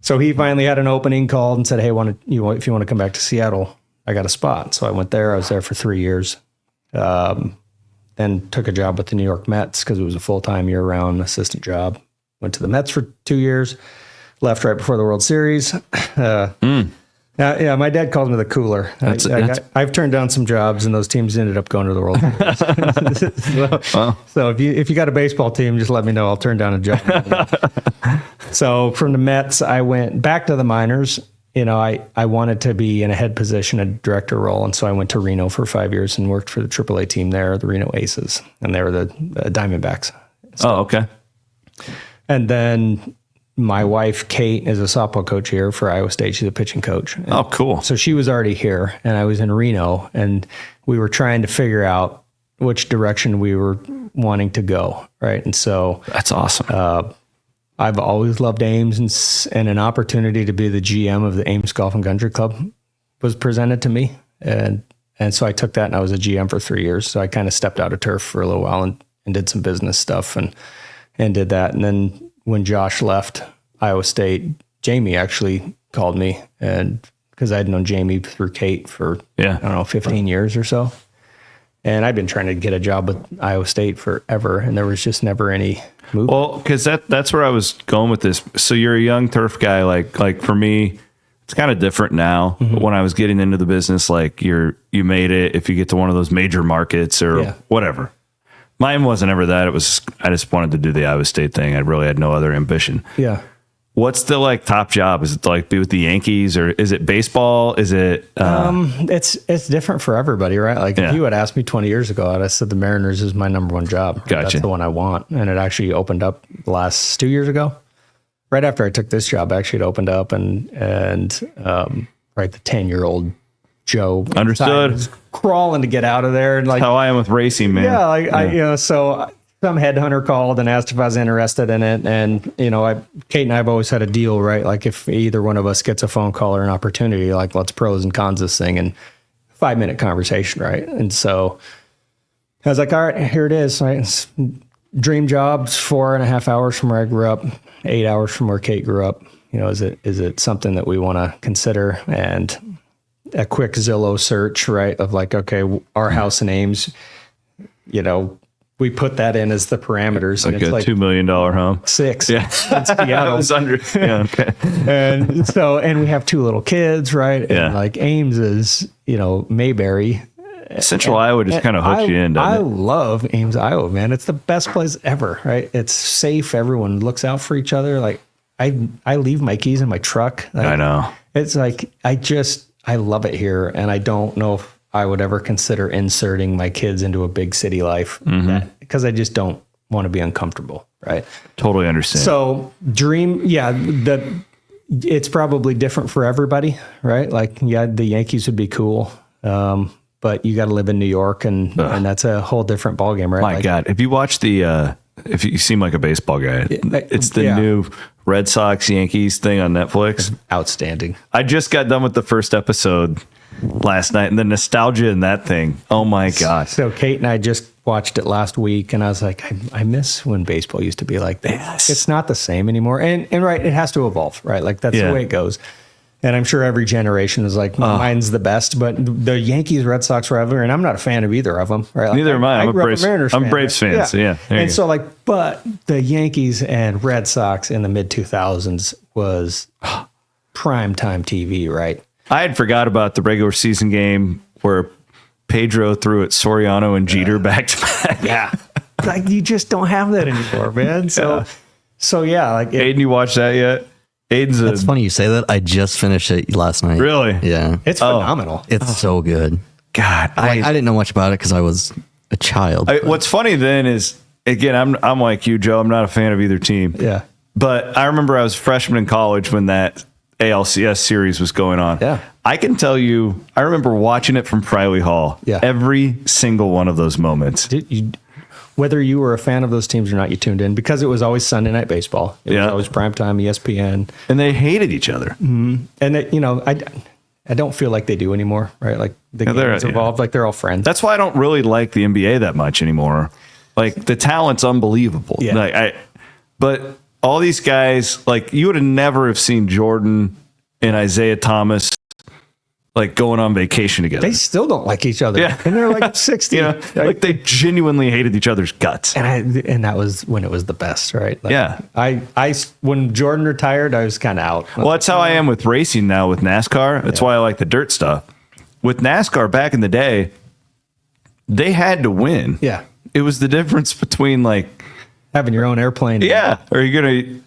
So he finally had an opening, called and said, hey, if you want to come back to Seattle, I got a spot. So I went there. I was there for 3 years. Then took a job with the New York Mets because it was a full-time year-round assistant job. Went to the Mets for 2 years. Left right before the World Series. Yeah, my dad called me the cooler. I've turned down some jobs, and those teams ended up going to the World Series. So if you got a baseball team, just let me know. I'll turn down a job. So from the Mets, I went back to the minors. I wanted to be in a head position, a director role, and so I went to Reno for 5 years and worked for the AAA team there, the Reno Aces, and they were the Diamondbacks. So, okay. And then my wife, Kate, is a softball coach here for Iowa State. She's a pitching coach. Oh, cool. So she was already here, and I was in Reno, and we were trying to figure out which direction we were wanting to go, right? And so that's awesome. I've always loved Ames, and an opportunity to be the GM of the Ames Golf and Country Club was presented to me, and so I took that, and I was a GM for 3 years. So I kind of stepped out of turf for a little while and did some business stuff and did that, and then when Josh left Iowa State, Jamie actually called me, and because I'd known Jamie through Kate for 15 years or so. And I've been trying to get a job with Iowa State forever, and there was just never any movement. Well, because that's where I was going with this. So you're a young turf guy. Like for me, it's kind of different now. Mm-hmm. But when I was getting into the business, like you made it if you get to one of those major markets or whatever. Mine wasn't ever that. It was I just wanted to do the Iowa State thing. I really had no other ambition. Yeah. What's the top job? Is it be with the Yankees, or is it baseball? Is it? It's different for everybody, right? If you had asked me 20 years ago, I'd have said the Mariners is my number one job. Gotcha. That's the one I want, and it actually opened up the last 2 years ago. Right after I took this job, actually it opened up, and the 10-year-old Joe understood was crawling to get out of there, and how I am with racing, man. Yeah, so. Some headhunter called and asked if I was interested in it. And, Kate and I have always had a deal, right? Like if either one of us gets a phone call or an opportunity, let's pros and cons this thing in 5-minute conversation, right? And so I was like, all right, here it is. Right? It's dream jobs, 4.5 hours from where I grew up, 8 hours from where Kate grew up. Is it something that we want to consider? And a quick Zillow search, right? Of our house in Ames, we put that in as the parameters. Like and it's a $2 million home. 6. Yeah. Seattle. It was under. Yeah. Okay. and we have 2 little kids, right? Yeah. And Ames is, Mayberry. Central Iowa just kind of hooks you in, doesn't it? I love Ames, Iowa, man. It's the best place ever, right? It's safe. Everyone looks out for each other. I leave my keys in my truck. I know. It's I love it here. And I don't know if I would ever consider inserting my kids into a big city life because I just don't want to be uncomfortable, right? Totally understand. So it's probably different for everybody, right? The Yankees would be cool, but you got to live in New York, and that's a whole different ballgame, right? My God, if you watch if you seem like a baseball guy, it's the new Red Sox Yankees thing on Netflix. It's outstanding. I just got done with the first episode last night, and the nostalgia in that thing. Oh my God. So Kate and I just watched it last week, and I was like, I miss when baseball used to be like that. Yes. It's not the same anymore. And right, it has to evolve, right? That's the way it goes. And I'm sure every generation is mine's the best, but the Yankees Red Sox rivalry, and I'm not a fan of either of them, right? Neither am I. I'm a Braves fan. Right? So yeah. And so but the Yankees and Red Sox in the mid 2000s was prime time TV, right? I had forgot about the regular season game where Pedro threw at Soriano and Jeter back to back. Yeah. You just don't have that anymore, man. So, Aiden, you watched that yet? That's funny you say that. I just finished it last night. Really? Yeah. It's phenomenal. It's so good. God, I didn't know much about it because I was a child. What's funny then is, again, I'm like you, Joe. I'm not a fan of either team. Yeah. But I remember I was a freshman in college when that ALCS series was going on. Yeah. I can tell you, I remember watching it from Priley Hall. Yeah. Every single one of those moments. Whether you were a fan of those teams or not, you tuned in because it was always Sunday Night Baseball. It was always primetime, ESPN. And they hated each other. Mm-hmm. And, I don't feel like they do anymore, right? Like the game's evolved, like they're all friends. That's why I don't really like the NBA that much anymore. Like the talent's unbelievable. Yeah. But all these guys, like you would have never have seen Jordan and Isaiah Thomas like going on vacation together. They still don't like each other. Yeah. And they're like 60. Like they genuinely hated each other's guts. And that was when it was the best, right? Like, yeah. I when Jordan retired, I was kind of out. Well, that's how I am with racing now with NASCAR. That's why I like the dirt stuff. With NASCAR back in the day, they had to win. Yeah. It was the difference between like having your own airplane. Yeah. Or you're going to,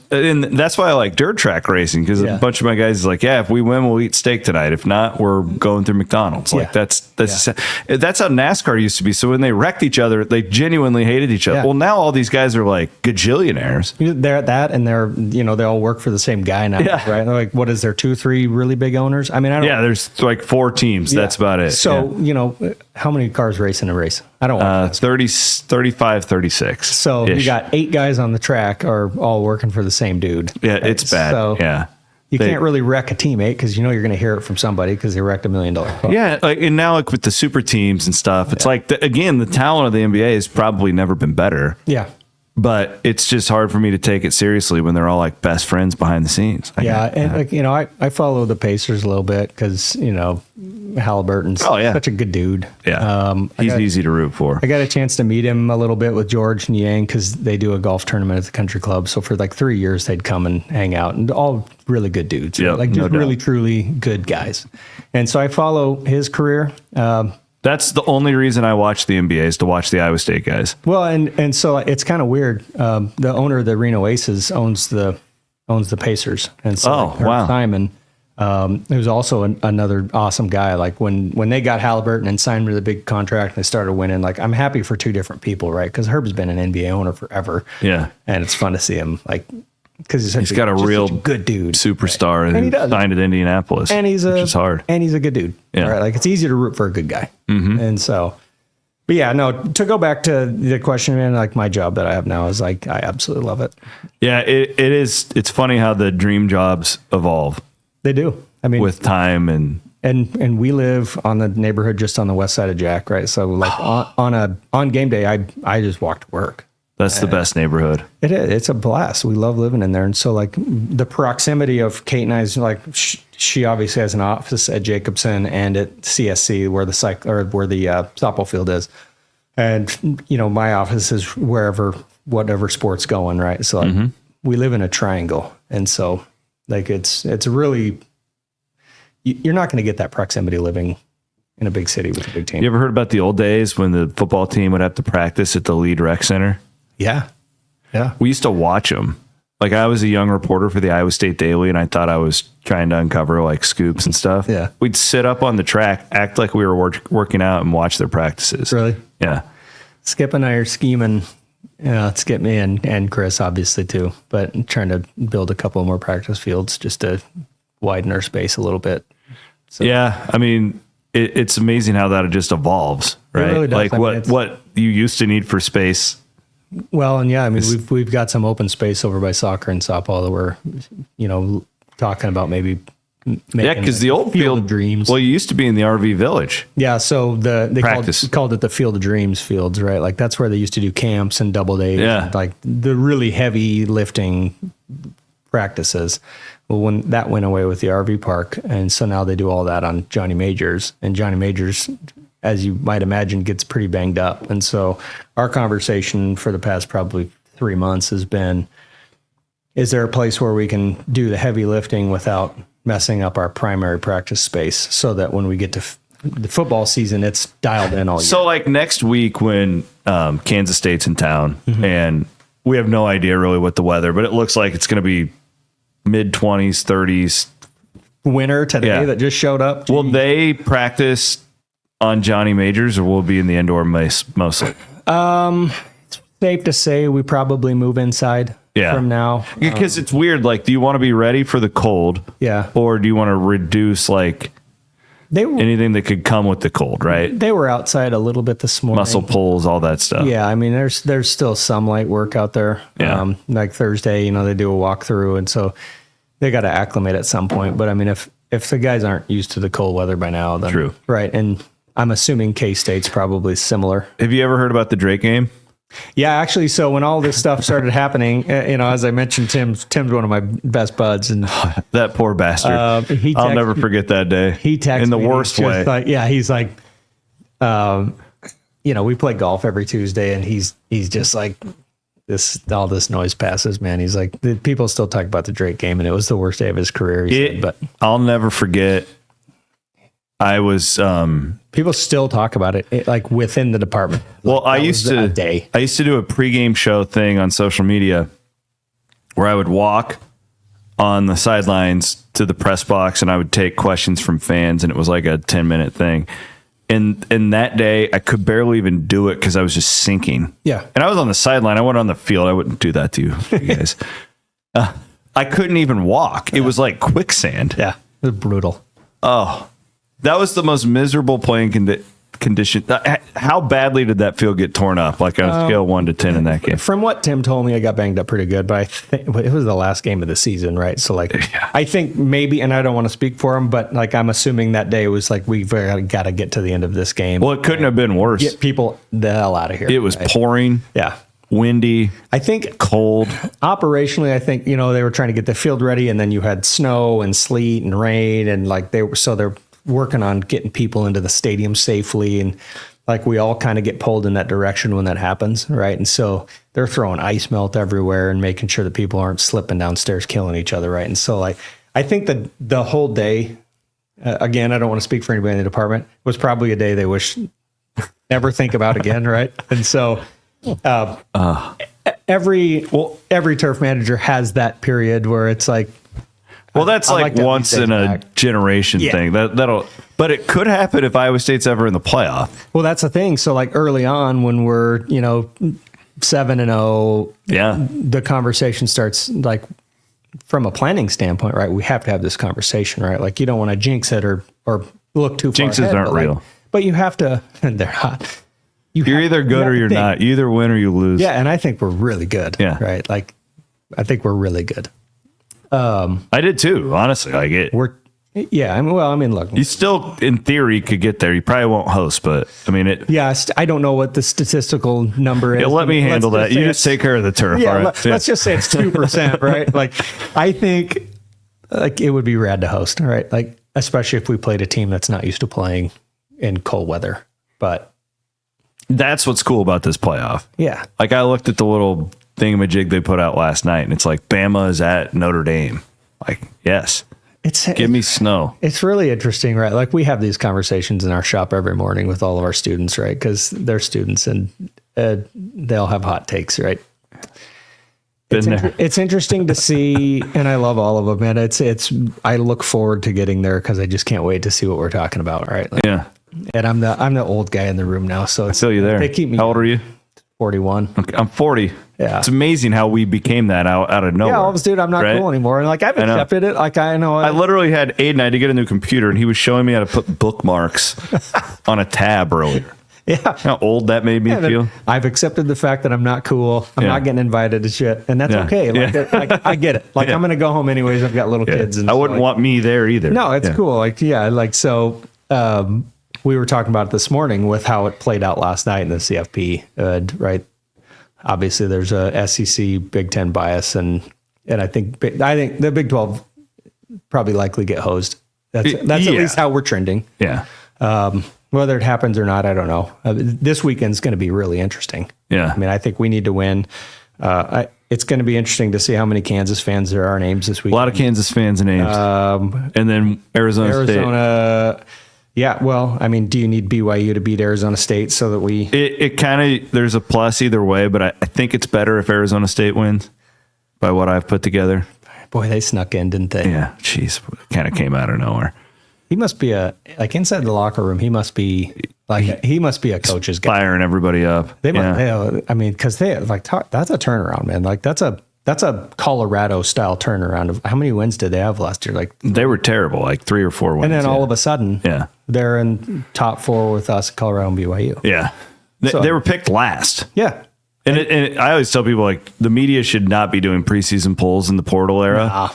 and that's why I like dirt track racing because a bunch of my guys is like, yeah, if we win, we'll eat steak tonight. If not, we're going through McDonald's. Like that's how NASCAR used to be. So when they wrecked each other, they genuinely hated each other. Yeah. Well, now all these guys are like gajillionaires. They're at that, and they're they all work for the same guy now, right? They're like, what is there, 2-3 really big owners? I mean, I don't. Yeah, there's like 4 teams. That's about it. So how many cars race in a race? I don't want 30, 35, 36. So you got 8 guys on the track are all working for the same dude. Yeah, it's bad. So yeah. You can't really wreck a teammate because you're going to hear it from somebody because they wrecked $1 million car. Yeah, and now like with the super teams and stuff, it's like again the talent of the NBA has probably never been better. Yeah, but it's just hard for me to take it seriously when they're all like best friends behind the scenes. I follow the Pacers a little bit because Halliburton's such a good dude. Yeah, he's easy to root for. I got a chance to meet him a little bit with George and Yang because they do a golf tournament at the country club. So for like 3 years, they'd come and hang out, and all really good dudes. Yeah, like just really truly good guys. And so I follow his career. That's the only reason I watch the NBA is to watch the Iowa State guys. Well, and so it's kind of weird. The owner of the Reno Aces owns the Pacers, and so Simon, who's also another awesome guy. Like when they got Halliburton and signed really big contract, and they started winning. Like I'm happy for 2 different people, right? Because Herb's been an NBA owner forever. Yeah, and it's fun to see him because he's got a real good dude, superstar, right? And he signed at Indianapolis, and which is hard, and he's a good dude. Yeah, right? Like it's easy to root for a good guy, and so. But yeah, no. To go back to the question, man, like my job that I have now is like I absolutely love it. Yeah, it is. It's funny how the dream jobs evolve. They do. I mean, with time and we live on the neighborhood just on the west side of Jack, right? So like on game day, I just walk to work. That's the best neighborhood. It is. It's a blast. We love living in there. And so like the proximity of Kate and I's, like she obviously has an office at Jacobson and at CSC where the softball field is. And, my office is whatever sport's going, right? So like, we live in a triangle. And so like, it's really, you're not going to get that proximity living in a big city with a big team. You ever heard about the old days when the football team would have to practice at the Lead Rec Center? Yeah. Yeah. We used to watch them. Like I was a young reporter for the Iowa State Daily and I thought I was trying to uncover like scoops and stuff. Yeah. We'd sit up on the track, act like we were working out and watch their practices. Really? Yeah. Skip and I are scheming. Skip me and Chris obviously too, but trying to build a couple more practice fields just to widen our space a little bit. So. Yeah. I mean, it's amazing how that just evolves, right? It really does. Like what you used to need for space. Well, and yeah, I mean, we've got some open space over by soccer and softball that we're, talking about maybe. Because the old field of dreams. Well, you used to be in the RV Village. Yeah, so they called it the Field of Dreams fields, right? Like that's where they used to do camps and double days, like the really heavy lifting practices. Well, when that went away with the RV park, and so now they do all that on Johnny Majors, and Johnny Majors, as you might imagine, gets pretty banged up. And so our conversation for the past probably 3 months has been, is there a place where we can do the heavy lifting without messing up our primary practice space so that when we get to the football season, it's dialed in all year? So like next week when Kansas State's in town and we have no idea really what the weather, but it looks like it's going to be mid-20s, 30s. Winner today that just showed up. Will they practice on Johnny Majors, or will it be in the indoor mostly? It's safe to say we probably move inside from now. Because it's weird. Like, do you want to be ready for the cold? Yeah. Or do you want to reduce, like, anything that could come with the cold, right? They were outside a little bit this morning. Muscle pulls, all that stuff. Yeah, I mean, there's still some light work out there. Yeah. Like Thursday, they do a walkthrough, and so they got to acclimate at some point. But I mean, if the guys aren't used to the cold weather by now, then true, right? And I'm assuming K-State's probably similar. Have you ever heard about the Drake game? Yeah, actually. So when all this stuff started happening, as I mentioned, Tim's one of my best buds, and that poor bastard. I'll never forget that day. He texted in the me, worst way. He's like, we play golf every Tuesday, and he's just like, all this noise passes, man. He's like, people still talk about the Drake game, and it was the worst day of his career. He said, but I'll never forget. I was people still talk about it like within the department. Well, I used to do a pregame show thing on social media where I would walk on the sidelines to the press box and I would take questions from fans, and it was like a 10-minute thing. And that day I could barely even do it because I was just sinking. Yeah. And I was on the sideline. I went on the field. I wouldn't do that to you guys. I couldn't even walk. It was like quicksand. Yeah. It was brutal. Oh, that was the most miserable playing condition. How badly did that field get torn up? Like on a scale of 1 to 10 in that game? From what Tim told me, I got banged up pretty good, but I think it was the last game of the season, right? So I think maybe, and I don't want to speak for him, but like I'm assuming that day was like, we've got to get to the end of this game. Well, it couldn't have been worse. Get people the hell out of here. It was pouring. Yeah. Windy. I think cold. Operationally, I think, they were trying to get the field ready, and then you had snow and sleet and rain, and like they're working on getting people into the stadium safely, and like we all kind of get pulled in that direction when that happens, right? And so they're throwing ice melt everywhere and making sure that people aren't slipping downstairs killing each other, right? And so like I think that the whole day, again, I don't want to speak for anybody in the department, was probably a day they wish never think about again, right? And so every turf manager has that period where it's like, well, that's like once in a generation thing. But it could happen if Iowa State's ever in the playoff. Well, that's the thing. So like early on when we're, 7-0, the conversation starts like from a planning standpoint, right? We have to have this conversation, right? Like you don't want to jinx it or look too far Jinxes ahead, aren't real. But you have to, and they're not. You're either good or you're not. You either win or you lose. Yeah, and I think we're really good. Yeah. Right? Like I think we're really good. I did too, honestly. Like it. Look, you still, in theory, could get there. You probably won't host, but I mean, it. Yeah, I don't know what the statistical number is. Yeah, let me handle that. You just take care of the turf. Yeah, all right? Let's just say it's 2%, right? Like, I think like it would be rad to host, right? Like, especially if we played a team that's not used to playing in cold weather. But that's what's cool about this playoff. Yeah, like I looked at the little thingamajig they put out last night, and it's like Bama is at Notre Dame. Like, yes, give me snow. It's really interesting, right? Like we have these conversations in our shop every morning with all of our students, right? Because they're students and they all have hot takes, right? It's interesting to see, and I love all of them, man. I look forward to getting there because I just can't wait to see what we're talking about, right? Like, yeah. And I'm the old guy in the room now, so I feel you there. They keep me. How old are you? 41. Okay, I'm 40. Yeah. It's amazing how we became that out of nowhere. Yeah, dude, I'm not cool anymore. And like I've accepted it. Like I know. I literally had Aiden. I had to get a new computer, and he was showing me how to put bookmarks on a tab earlier. Yeah. How old that made me feel. I've accepted the fact that I'm not cool. I'm not getting invited to shit, and that's okay. Like, I get it. Like I'm gonna go home anyways. I've got little kids, and I wouldn't want me there either. No, it's cool. Like so. We were talking about it this morning with how it played out last night in the CFP, right? Obviously, there's a SEC Big Ten bias, and I think the Big 12 probably likely get hosed. That's at least how we're trending. Yeah. Whether it happens or not, I don't know. This weekend's going to be really interesting. Yeah. I mean, I think we need to win. It's going to be interesting to see how many Kansas fans there are names this week. A lot of Kansas fans names. And then Arizona State. Yeah, well, I mean, do you need BYU to beat Arizona State so that we... It kind of, there's a plus either way, but I think it's better if Arizona State wins by what I've put together. Boy, they snuck in, didn't they? Yeah, jeez, kind of came out of nowhere. He must be inside the locker room. He must be a coach's guy. Firing everybody up. They must, I mean, because that's a turnaround, man. Like that's a Colorado style turnaround. Of how many wins did they have last year? Like they were terrible, like 3 or 4 wins. And then all of a sudden, yeah, they're in top 4 with us, Colorado and BYU. Yeah, they were picked last. Yeah. And I always tell people, like, the media should not be doing preseason polls in the portal era. Nah.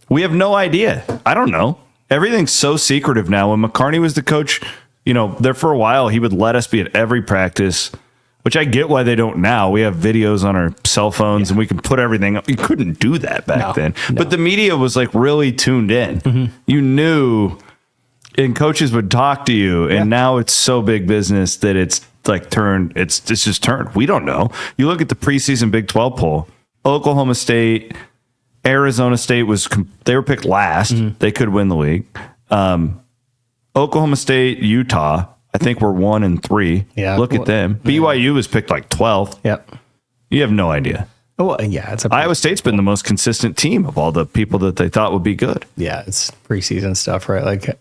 We have no idea. I don't know. Everything's so secretive now. When McCarney was the coach, there for a while, he would let us be at every practice, which I get why they don't now. We have videos on our cell phones and we can put everything up. You couldn't do that back then. No. But the media was like really tuned in. Mm-hmm. You knew, and coaches would talk to you. And now it's so big business that it's like turned. It's just turned. We don't know. You look at the preseason Big 12 poll, Oklahoma State, Arizona State they were picked last. Mm-hmm. They could win the league. Oklahoma State, Utah, I think we're 1 and 3. Yeah, look at them. BYU was picked like 12th. Yep. You have no idea. Well, yeah, Iowa State's been the most consistent team of all the people that they thought would be good. Yeah, it's preseason stuff, right? Like,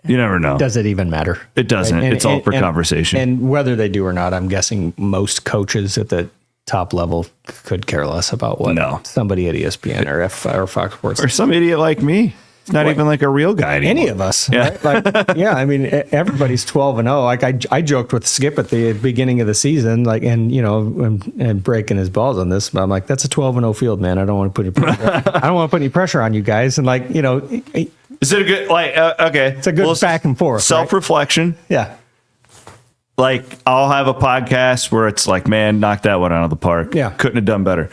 you never know. Does it even matter? It doesn't. Right? It's all for conversation. And whether they do or not, I'm guessing most coaches at the top level could care less about what somebody at ESPN or Fox Sports or some idiot like me. It's not even like a real guy anymore. Any of us. Yeah. Right? Like, yeah. I mean, everybody's 12-0. Like I joked with Skip at the beginning of the season, like, and breaking his balls on this. But I'm like, that's a 12-0 field, man. I don't want to put any pressure on you guys. And like, is it a good, okay. It's a good back and forth. Self-reflection. Right? Yeah. Like, I'll have a podcast where it's like, man, knock that one out of the park. Yeah. Couldn't have done better.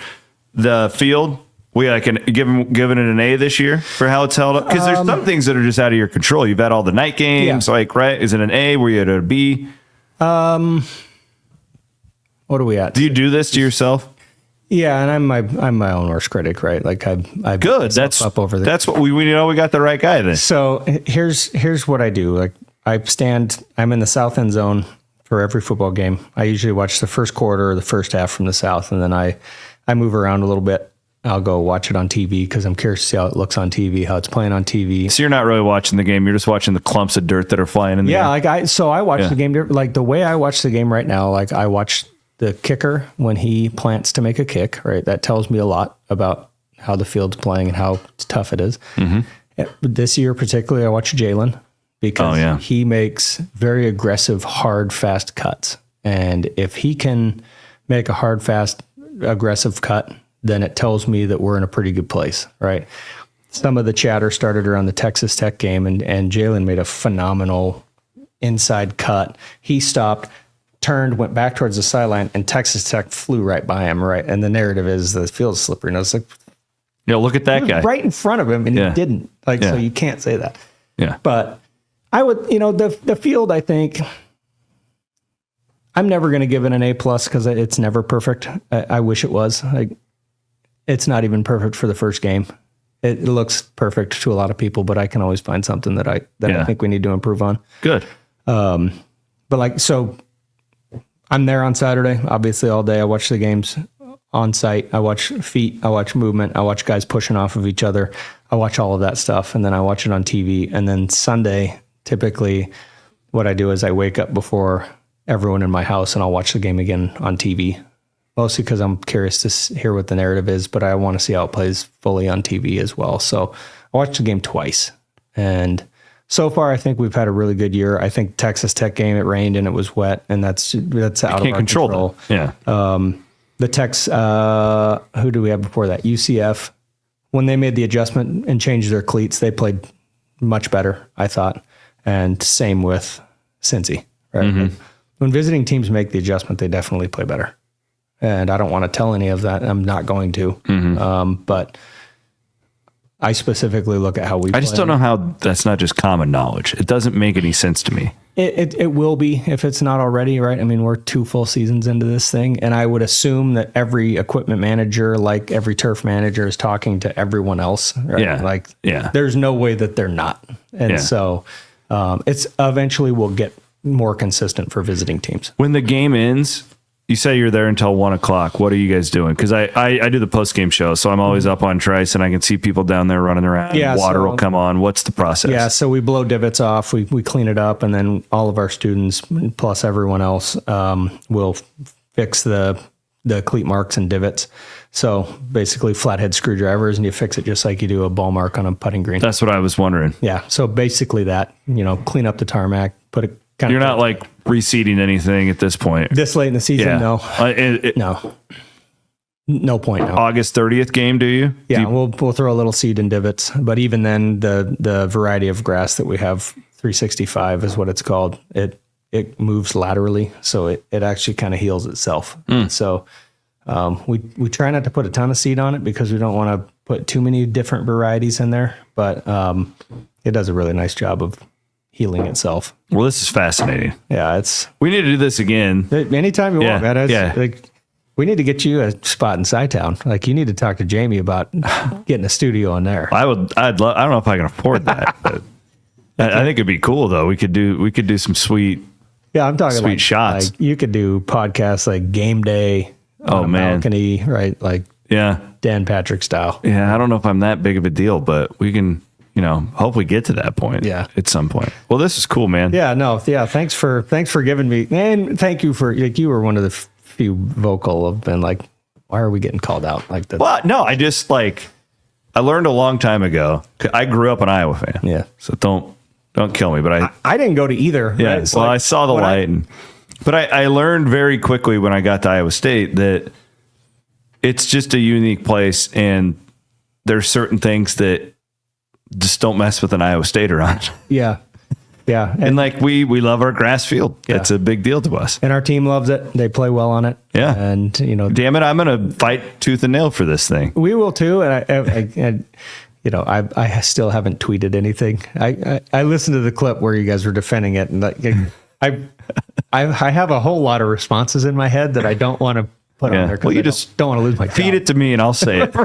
The field, we giving it an A this year for how it's held up. Because there's some things that are just out of your control. You've had all the night games, right? Is it an A? Were you at a B? What are we at? Do you do this to yourself? Yeah, and I'm my own worst critic, right? Like I good. That's up over there. That's what we know. We got the right guy then. So here's what I do. Like I'm in the south end zone for every football game. I usually watch the first quarter or the first half from the south, and then I move around a little bit. I'll go watch it on TV because I'm curious to see how it looks on TV, how it's playing on TV. So you're not really watching the game. You're just watching the clumps of dirt that are flying in the air. I watch the game. Like the way I watch the game right now, like I watch the kicker when he plants to make a kick, right? That tells me a lot about how the field's playing and how tough it is. Mm-hmm. This year particularly, I watch Jalen because he makes very aggressive, hard, fast cuts. And if he can make a hard, fast, aggressive cut, then it tells me that we're in a pretty good place, right? Some of the chatter started around the Texas Tech game, and Jalen made a phenomenal inside cut. He stopped, turned, went back towards the sideline, and Texas Tech flew right by him, right? And the narrative is the field's slippery. And I was like, look at that guy. Right in front of him, and he didn't. So you can't say that. Yeah. But I would, the field, I think, I'm never going to give it an A+ because it's never perfect. I wish it was. It's not even perfect for the first game. It looks perfect to a lot of people, but I can always find something that I think we need to improve on. Good. But so I'm there on Saturday, obviously all day. I watch the games on site. I watch feet. I watch movement. I watch guys pushing off of each other. I watch all of that stuff, and then I watch it on TV. And then Sunday, typically what I do is I wake up before everyone in my house and I'll watch the game again on TV. Mostly because I'm curious to hear what the narrative is, but I want to see how it plays fully on TV as well. So I watched the game twice. And so far, I think we've had a really good year. I think Texas Tech game, it rained and it was wet, and that's out of our control. Yeah. The Techs, who do we have before that? UCF. When they made the adjustment and changed their cleats, they played much better, I thought. And same with 𝗀cie. Right? Mm-hmm. When visiting teams make the adjustment, they definitely play better. And I don't want to tell any of that. I'm not going to. Mm-hmm. But I specifically look at how we play. I just don't know how that's not just common knowledge. It doesn't make any sense to me. It will be if it's not already, right? I mean, we're 2 full seasons into this thing. And I would assume that every equipment manager, like every turf manager, is talking to everyone else. Right? There's no way that they're not. And so it's eventually will get more consistent for visiting teams. When the game ends, you say you're there until 1:00. What are you guys doing? Because I do the post game show, so I'm always up on Trice, and I can see people down there running around. Yeah, Water will come on. What's the process? Yeah, so we blow divots off, we clean it up, and then all of our students plus everyone else will fix the cleat marks and divots. So basically flathead screwdrivers, and you fix it just like you do a ball mark on a putting green. That's what I was wondering. Yeah, so basically that, clean up the tarmac, put it kind You're of... not like reseeding anything at this point. This late in the season, Yeah. no. No. No point now. August 30th game, do you? Yeah, we'll throw a little seed in divots, but even then, the variety of grass that we have, 365 is what it's called. It moves laterally, so it actually kind of heals itself. So we try not to put a ton of seed on it because we don't want to put too many different varieties in there, but it does a really nice job of healing itself. Well, this is fascinating. Yeah, We need to do this again. anytime you want, man. Yeah. Like, we need to get you a spot in SciTown. Like, you need to talk to Jamie about getting a studio in there. I'd love. I don't know if I can afford that, but I think it'd be cool though. We could do some sweet. Yeah, I'm talking sweet shots. Like, you could do podcasts like Game Day on a balcony, right? Like Dan Patrick style. Yeah, I don't know if I'm that big of a deal, but we can, hopefully get to that point. Yeah. At some point. Well, this is cool, man. Yeah, no, yeah. Thanks for giving me, and thank you for, like, you were one of the few vocal of been like, why are we getting called out like that? Well, no, I just I learned a long time ago. I grew up an Iowa fan. Yeah. So don't kill me, but I didn't go to either. Yeah. Right? Well, I saw the light, but I learned very quickly when I got to Iowa State that it's just a unique place, and there's certain things that just don't mess with an Iowa Stater on. Yeah. Yeah. And like we love our grass field. Yeah. It's a big deal to us. And our team loves it. They play well on it. Yeah. And damn it, I'm going to fight tooth and nail for this thing. we will too. And I still haven't tweeted anything. I listened to the clip where you guys were defending it, and I have a whole lot of responses in my head that I don't want to put on there. Well, you just don't want to lose my feed job. it to me and I'll say it.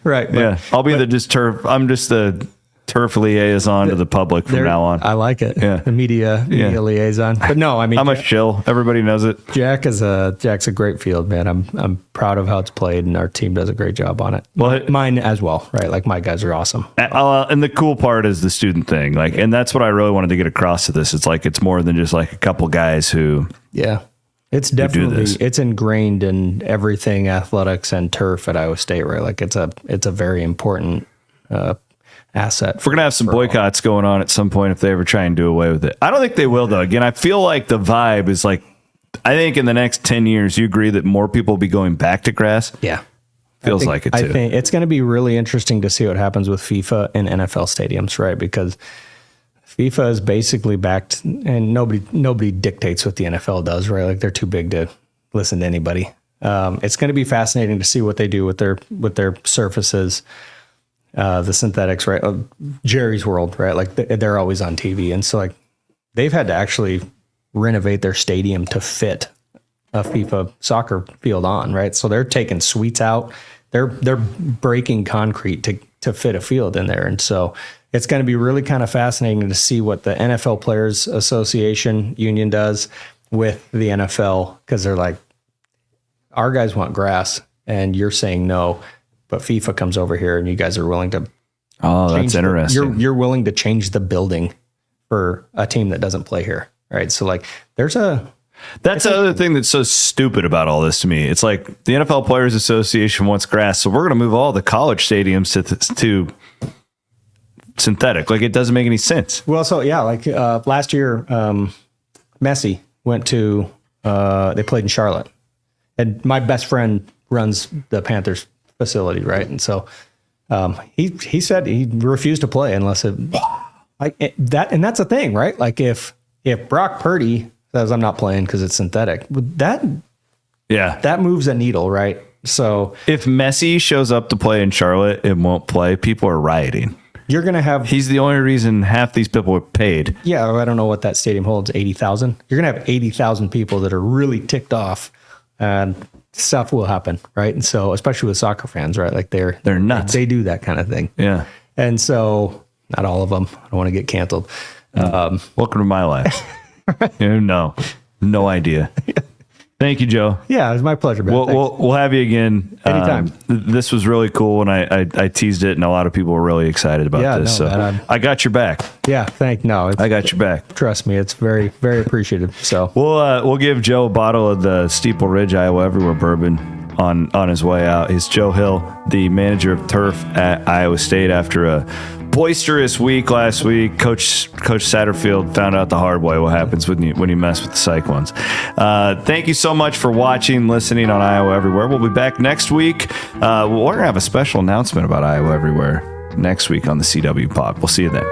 Right. Yeah. I'll be I'm just the turf liaison to the public from now on. I like it. Yeah. The media liaison. But no, I mean, I'm a shill. Everybody knows it. Jack's a great field, man. I'm proud of how it's played, and our team does a great job on it. Well, mine as well, right? Like, my guys are awesome. And the cool part is the student thing. And that's what I really wanted to get across to this. It's more than just like a couple guys who. Yeah. It's definitely, it's ingrained in everything athletics and turf at Iowa State, right? Like, it's a very important asset. We're going to have some boycotts going on at some point if they ever try and do away with it. I don't think they will, though. Again, I feel like the vibe is like, I think in the next 10 years, you agree that more people will be going back to grass? Yeah. Feels like it, too. I think it's going to be really interesting to see what happens with FIFA and NFL stadiums, right? Because FIFA is basically backed, and nobody dictates what the NFL does, right? Like, they're too big to listen to anybody. It's going to be fascinating to see what they do with their surfaces. The synthetics, right? Jerry's World, right? Like, they're always on TV. And so, like, they've had to actually renovate their stadium to fit a FIFA soccer field on, right? So they're taking suites out. They're breaking concrete to fit a field in there. And so it's going to be really kind of fascinating to see what the NFL Players Association union does with the NFL, because they're like, our guys want grass and you're saying no. But FIFA comes over here, and you guys are willing to. Oh, that's interesting. You're willing to change the building for a team that doesn't play here, right? So, like, that's the other thing that's so stupid about all this to me. It's like the NFL Players Association wants grass, so we're going to move all the college stadiums to synthetic. Like, it doesn't make any sense. Well, so yeah, like last year, Messi went to. They played in Charlotte, and my best friend runs the Panthers facility, right? And so he said he refused to play unless and that's the thing, right? Like, if Brock Purdy says I'm not playing because it's synthetic, that moves a needle, right? So if Messi shows up to play in Charlotte and won't play, people are rioting. You're gonna have he's the only reason half these people are paid. Yeah, I don't know what that stadium holds, 80,000. You're gonna have 80,000 people that are really ticked off, and stuff will happen, right? And so, especially with soccer fans, right? Like, they're nuts. They do that kind of thing. Yeah. And so, not all of them. I don't want to get canceled. Welcome to my life. No idea. Thank you, Joe. Yeah, it was my pleasure, man. We'll have you again Anytime. This was really cool, and I teased it, and a lot of people were really excited about this. No, So man, I got your back. Yeah, I got your back. Trust me, it's very, very appreciative. So We'll give Joe a bottle of the Steeple Ridge, Iowa Everywhere bourbon on his way out. He's Joe Hill, the manager of turf at Iowa State. After a boisterous week last week, Coach Satterfield found out the hard way what happens when you mess with the Cyclones. Thank you so much for watching, listening on Iowa Everywhere. We'll be back next week. We're gonna have a special announcement about Iowa Everywhere next week on the CW Pod. We'll see you then.